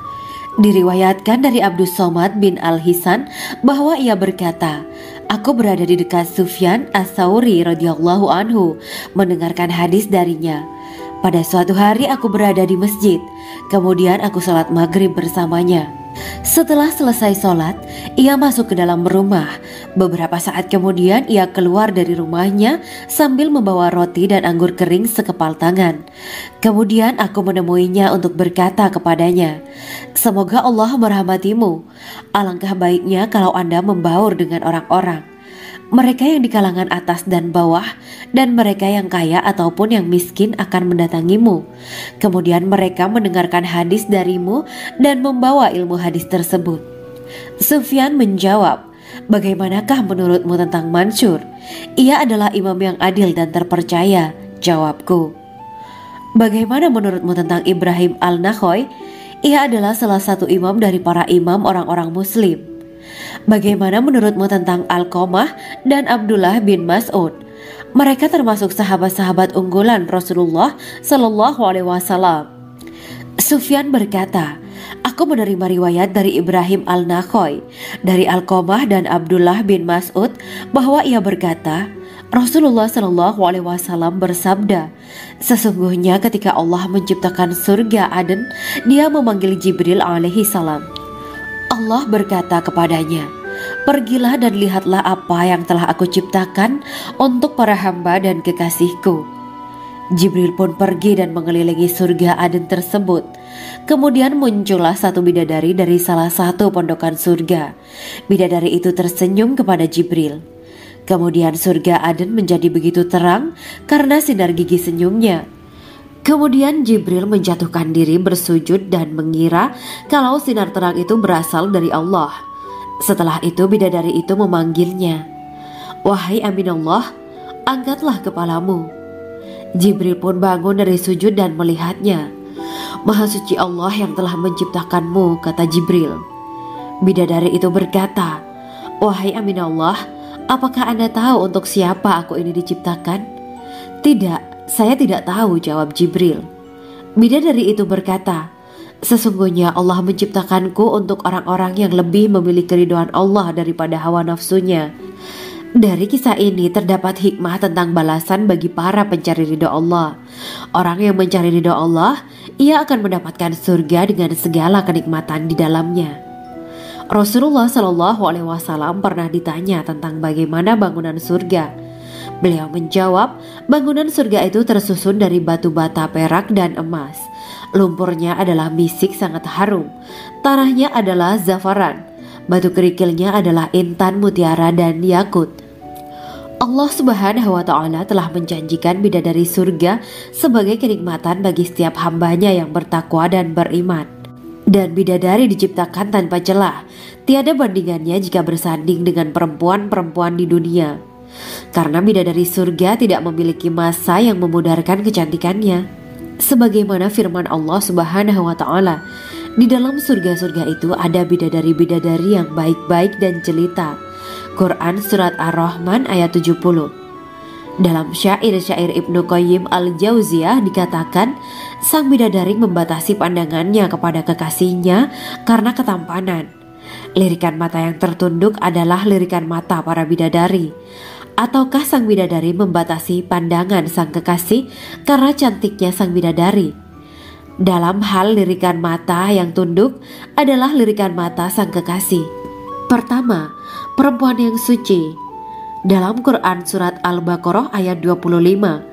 Diriwayatkan dari Abdus Somad bin Al-Hisan bahwa ia berkata, "Aku berada di dekat Sufyan As-Sauri radhiyallahu anhu mendengarkan hadis darinya. Pada suatu hari aku berada di masjid, kemudian aku sholat maghrib bersamanya. Setelah selesai sholat, ia masuk ke dalam rumah. Beberapa saat kemudian ia keluar dari rumahnya sambil membawa roti dan anggur kering sekepal tangan. Kemudian aku menemuinya untuk berkata kepadanya, 'Semoga Allah merahmatimu. Alangkah baiknya kalau Anda membaur dengan orang-orang. Mereka yang di kalangan atas dan bawah, dan mereka yang kaya ataupun yang miskin akan mendatangimu. Kemudian mereka mendengarkan hadis darimu dan membawa ilmu hadis tersebut.' Sufyan menjawab, 'Bagaimanakah menurutmu tentang Mansur? Ia adalah imam yang adil dan terpercaya.' Jawabku. 'Bagaimana menurutmu tentang Ibrahim Al-Nakhoy? Ia adalah salah satu imam dari para imam orang-orang muslim.' 'Bagaimana menurutmu tentang Alqamah dan Abdullah bin Mas'ud? Mereka termasuk sahabat-sahabat unggulan Rasulullah Sallallahu Alaihi Wasallam.' Sufyan berkata, 'Aku menerima riwayat dari Ibrahim Al-Nakhoy, dari Alqamah dan Abdullah bin Mas'ud bahwa ia berkata, Rasulullah Sallallahu Alaihi Wasallam bersabda, sesungguhnya ketika Allah menciptakan surga Aden, Dia memanggil Jibril alaihi salam. Allah berkata kepadanya, pergilah dan lihatlah apa yang telah aku ciptakan untuk para hamba dan kekasihku. Jibril pun pergi dan mengelilingi surga Aden tersebut. Kemudian muncullah satu bidadari dari salah satu pondokan surga. Bidadari itu tersenyum kepada Jibril. Kemudian surga Aden menjadi begitu terang karena sinar gigi senyumnya. Kemudian Jibril menjatuhkan diri bersujud dan mengira kalau sinar terang itu berasal dari Allah. Setelah itu bidadari itu memanggilnya, "Wahai Aminullah, angkatlah kepalamu." Jibril pun bangun dari sujud dan melihatnya. "Maha suci Allah yang telah menciptakanmu," kata Jibril. Bidadari itu berkata, "Wahai Aminullah, apakah Anda tahu untuk siapa aku ini diciptakan?" "Tidak, saya tidak tahu," jawab Jibril. Bidadari itu berkata, "Sesungguhnya Allah menciptakanku untuk orang-orang yang lebih memilih keridhaan Allah daripada hawa nafsunya." Dari kisah ini terdapat hikmah tentang balasan bagi para pencari ridho Allah. Orang yang mencari ridho Allah, ia akan mendapatkan surga dengan segala kenikmatan di dalamnya. Rasulullah Shallallahu Alaihi Wasallam pernah ditanya tentang bagaimana bangunan surga. Beliau menjawab, bangunan surga itu tersusun dari batu bata, perak, dan emas. Lumpurnya adalah misik sangat harum, tanahnya adalah zafaran, batu kerikilnya adalah intan, mutiara, dan yakut. Allah Subhanahu wa Ta'ala telah menjanjikan bidadari surga sebagai kenikmatan bagi setiap hambanya yang bertakwa dan beriman. Dan bidadari diciptakan tanpa celah, tiada bandingannya jika bersanding dengan perempuan-perempuan di dunia. Karena bidadari surga tidak memiliki masa yang memudarkan kecantikannya. Sebagaimana firman Allah Subhanahu wa Ta'ala, di dalam surga-surga itu ada bidadari-bidadari yang baik-baik dan jelita. Quran Surat Ar-Rahman ayat 70. Dalam syair-syair Ibnu Qayyim Al-Jauziyah dikatakan, sang bidadari membatasi pandangannya kepada kekasihnya karena ketampanan. Lirikan mata yang tertunduk adalah lirikan mata para bidadari. Ataukah sang bidadari membatasi pandangan sang kekasih karena cantiknya sang bidadari? Dalam hal lirikan mata yang tunduk adalah lirikan mata sang kekasih. Pertama, perempuan yang suci. Dalam Quran Surat Al-Baqarah ayat 25,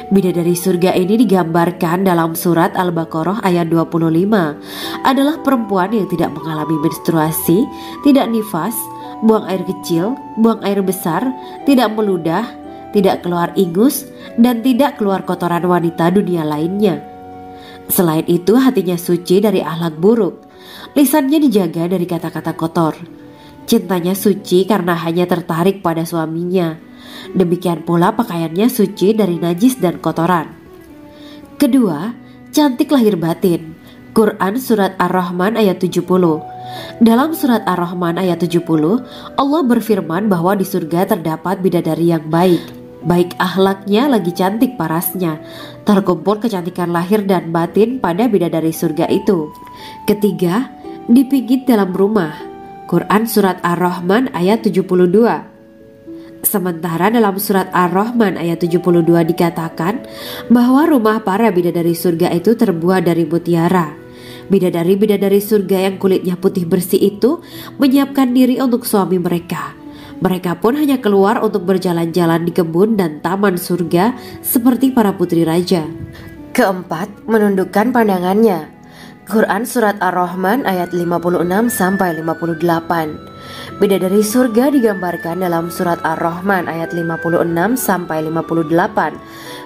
bidadari surga ini digambarkan dalam Surat Al-Baqarah ayat 25 adalah perempuan yang tidak mengalami menstruasi, tidak nifas, buang air kecil, buang air besar, tidak meludah, tidak keluar ingus, dan tidak keluar kotoran wanita dunia lainnya. Selain itu, hatinya suci dari akhlak buruk, lisannya dijaga dari kata-kata kotor. Cintanya suci karena hanya tertarik pada suaminya. Demikian pula pakaiannya suci dari najis dan kotoran. Kedua, cantik lahir batin. Quran Surat Ar-Rahman ayat 70. Dalam Surat Ar-Rahman ayat 70, Allah berfirman bahwa di surga terdapat bidadari yang baik. Baik akhlaknya lagi cantik parasnya. Terkumpul kecantikan lahir dan batin pada bidadari surga itu. Ketiga, dipijit dalam rumah. Quran Surat Ar-Rahman ayat 72. Sementara dalam Surat Ar-Rahman ayat 72 dikatakan bahwa rumah para bidadari surga itu terbuat dari mutiara. Bidadari-bidadari surga yang kulitnya putih bersih itu menyiapkan diri untuk suami mereka. Mereka pun hanya keluar untuk berjalan-jalan di kebun dan taman surga seperti para putri raja. Keempat, menundukkan pandangannya. Quran Surat Ar-Rahman ayat 56-58. Bidadari surga digambarkan dalam Surat Ar-Rahman ayat 56-58.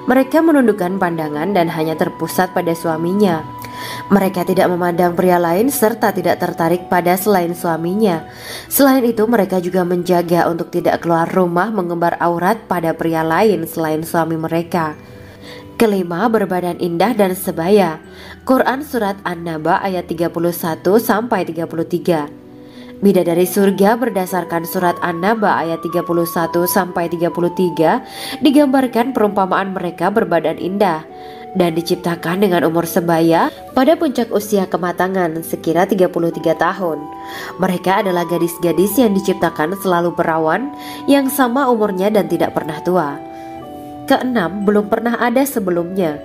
Mereka menundukkan pandangan dan hanya terpusat pada suaminya. Mereka tidak memandang pria lain serta tidak tertarik pada selain suaminya. Selain itu, mereka juga menjaga untuk tidak keluar rumah mengembar aurat pada pria lain selain suami mereka. Kelima, berbadan indah dan sebaya. Quran Surat An-Naba ayat 31-33. Bidadari surga berdasarkan Surat An-Naba ayat 31-33 digambarkan perumpamaan mereka berbadan indah dan diciptakan dengan umur sebaya pada puncak usia kematangan sekira 33 tahun. Mereka adalah gadis-gadis yang diciptakan selalu perawan yang sama umurnya dan tidak pernah tua. Keenam, belum pernah ada sebelumnya.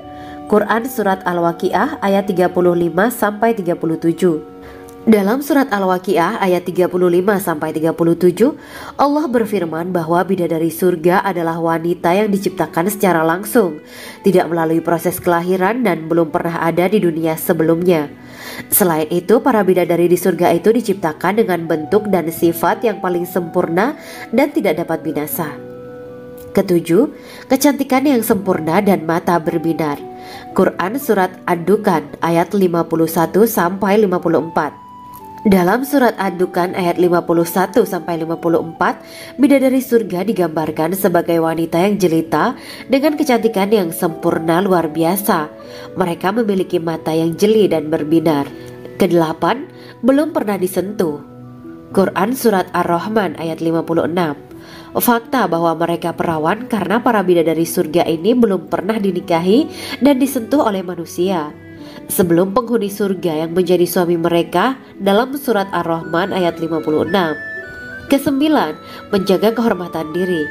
Quran Surat Al-Waqiah ayat 35-37. Dalam Surat Al-Waqiah ayat 35-37, Allah berfirman bahwa bidadari surga adalah wanita yang diciptakan secara langsung, tidak melalui proses kelahiran dan belum pernah ada di dunia sebelumnya. Selain itu, para bidadari di surga itu diciptakan dengan bentuk dan sifat yang paling sempurna dan tidak dapat binasa. Ketujuh, kecantikan yang sempurna dan mata berbinar. Quran Surat Ad-Dukhan ayat 51-54. Dalam surat Ad-Dukhan ayat 51-54, bidadari surga digambarkan sebagai wanita yang jelita dengan kecantikan yang sempurna luar biasa. Mereka memiliki mata yang jeli dan berbinar. Kedelapan, belum pernah disentuh. Quran surat Ar-Rahman ayat 56. Fakta bahwa mereka perawan karena para bidadari surga ini belum pernah dinikahi dan disentuh oleh manusia sebelum penghuni surga yang menjadi suami mereka dalam surat Ar-Rahman ayat 56. Kesembilan, menjaga kehormatan diri.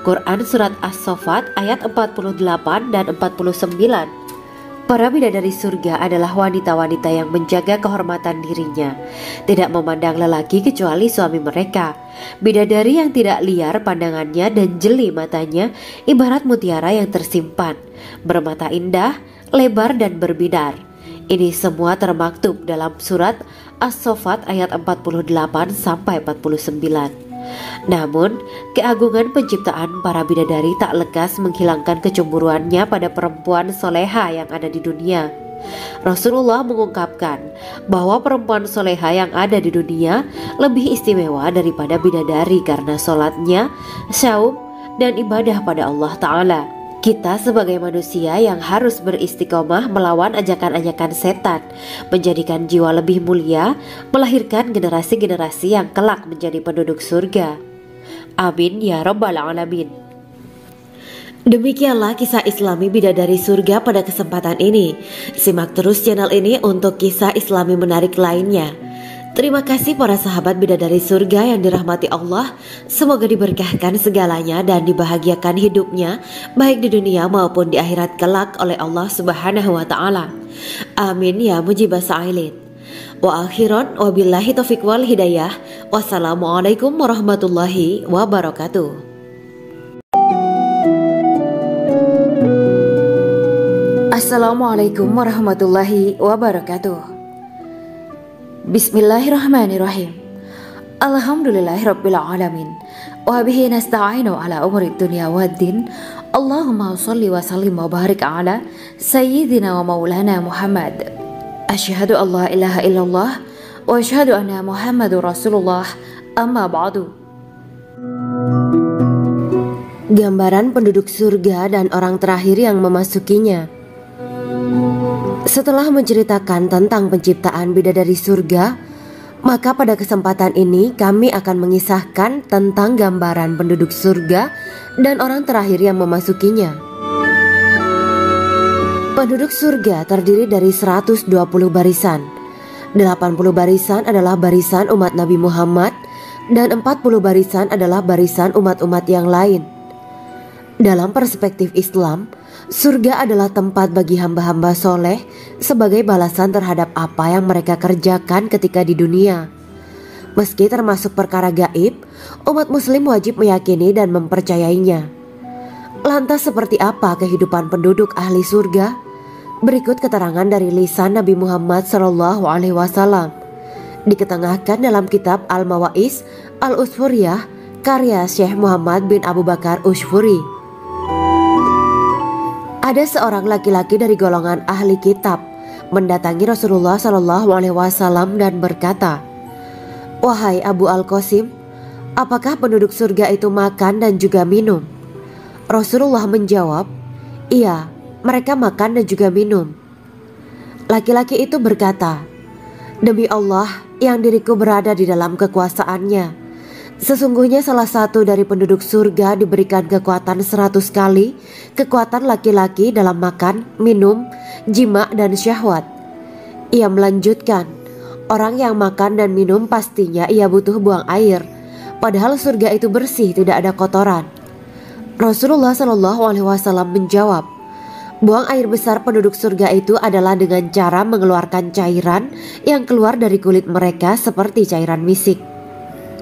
Quran surat As-Saffat ayat 48 dan 49. Para bidadari surga adalah wanita-wanita yang menjaga kehormatan dirinya, tidak memandang lelaki kecuali suami mereka. Bidadari yang tidak liar pandangannya dan jeli matanya ibarat mutiara yang tersimpan, bermata indah, lebar dan berbinar. Ini semua termaktub dalam surat As-Saffat ayat 48-49. Namun, keagungan penciptaan para bidadari tak lekas menghilangkan kecemburuannya pada perempuan soleha yang ada di dunia. Rasulullah mengungkapkan bahwa perempuan soleha yang ada di dunia lebih istimewa daripada bidadari karena sholatnya, saum, dan ibadah pada Allah Ta'ala. Kita sebagai manusia yang harus beristiqomah melawan ajakan-ajakan setan, menjadikan jiwa lebih mulia, melahirkan generasi-generasi yang kelak menjadi penduduk surga. Amin ya Rabbal Alamin. Demikianlah kisah Islami bidadari surga pada kesempatan ini. Simak terus channel ini untuk kisah Islami menarik lainnya. Terima kasih para sahabat bidadari surga yang dirahmati Allah. Semoga diberkahkan segalanya dan dibahagiakan hidupnya baik di dunia maupun di akhirat kelak oleh Allah Subhanahu wa Ta'ala. Amin ya mujibah sa'ilin. Wa akhiran wabillahi taufiq wal hidayah. Wassalamualaikum warahmatullahi wabarakatuh. Assalamualaikum warahmatullahi wabarakatuh. Bismillahirrahmanirrahim. Alhamdulillahirabbil alamin. Wa bihi nasta'inu ala umuri dunya waddin. Allahumma shalli wa sallim wa barik ala sayyidina wa maulana Muhammad. Asyhadu an la ilaha illallah wa asyhadu anna Muhammadur Rasulullah. Amma ba'du. Gambaran penduduk surga dan orang terakhir yang memasukinya. Setelah menceritakan tentang penciptaan bidadari surga, maka pada kesempatan ini kami akan mengisahkan tentang gambaran penduduk surga dan orang terakhir yang memasukinya. Penduduk surga terdiri dari 120 barisan. 80 barisan adalah barisan umat Nabi Muhammad dan 40 barisan adalah barisan umat-umat yang lain. Dalam perspektif Islam, surga adalah tempat bagi hamba-hamba soleh sebagai balasan terhadap apa yang mereka kerjakan ketika di dunia. Meski termasuk perkara gaib, umat muslim wajib meyakini dan mempercayainya. Lantas seperti apa kehidupan penduduk ahli surga? Berikut keterangan dari lisan Nabi Muhammad SAW, diketengahkan dalam kitab Al-Mawa'is Al-Usfuriyah karya Syekh Muhammad bin Abu Bakar Ushfuri. Ada seorang laki-laki dari golongan ahli kitab mendatangi Rasulullah SAW dan berkata, "Wahai Abu Al-Qasim, apakah penduduk surga itu makan dan juga minum?" Rasulullah menjawab, "Iya, mereka makan dan juga minum." Laki-laki itu berkata, "Demi Allah yang diriku berada di dalam kekuasaannya, sesungguhnya salah satu dari penduduk surga diberikan kekuatan 100 kali kekuatan laki-laki dalam makan, minum, jima, dan syahwat." Ia melanjutkan, "Orang yang makan dan minum pastinya ia butuh buang air, padahal surga itu bersih, tidak ada kotoran." Rasulullah SAW menjawab, "Buang air besar penduduk surga itu adalah dengan cara mengeluarkan cairan yang keluar dari kulit mereka seperti cairan misik."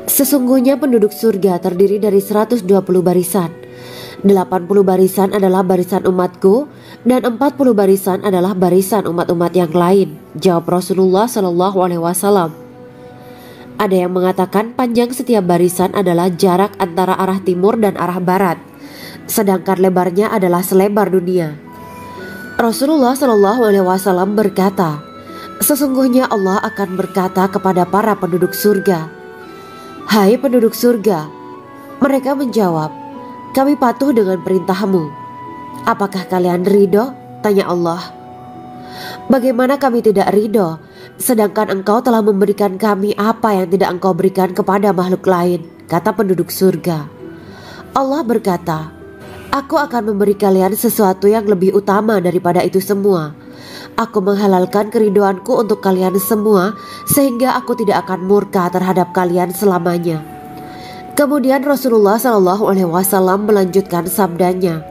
Sesungguhnya penduduk surga terdiri dari 120 barisan. 80 barisan adalah barisan umatku dan 40 barisan adalah barisan umat-umat yang lain, jawab Rasulullah SAW. Ada yang mengatakan panjang setiap barisan adalah jarak antara arah timur dan arah barat, sedangkan lebarnya adalah selebar dunia. Rasulullah SAW berkata, Sesungguhnya Allah akan berkata kepada para penduduk surga, "Hai penduduk surga." Mereka menjawab, "Kami patuh dengan perintahmu." "Apakah kalian ridho?" tanya Allah. "Bagaimana kami tidak ridho, sedangkan engkau telah memberikan kami apa yang tidak engkau berikan kepada makhluk lain," kata penduduk surga. Allah berkata, "Aku akan memberi kalian sesuatu yang lebih utama daripada itu semua. Aku menghalalkan keridoanku untuk kalian semua, sehingga aku tidak akan murka terhadap kalian selamanya." Kemudian Rasulullah SAW melanjutkan sabdanya,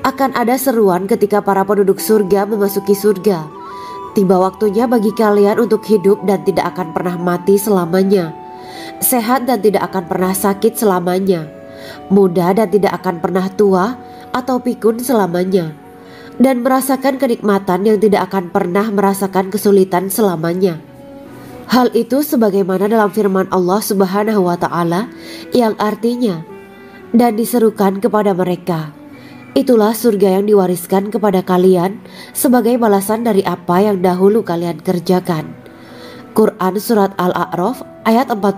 "Akan ada seruan ketika para penduduk surga memasuki surga. Tiba waktunya bagi kalian untuk hidup dan tidak akan pernah mati selamanya, sehat dan tidak akan pernah sakit selamanya, muda dan tidak akan pernah tua atau pikun selamanya, dan merasakan kenikmatan yang tidak akan pernah merasakan kesulitan selamanya." Hal itu sebagaimana dalam firman Allah Subhanahu wa Ta'ala yang artinya, "Dan diserukan kepada mereka, itulah surga yang diwariskan kepada kalian sebagai balasan dari apa yang dahulu kalian kerjakan." Quran Surat Al-A'raf ayat 40.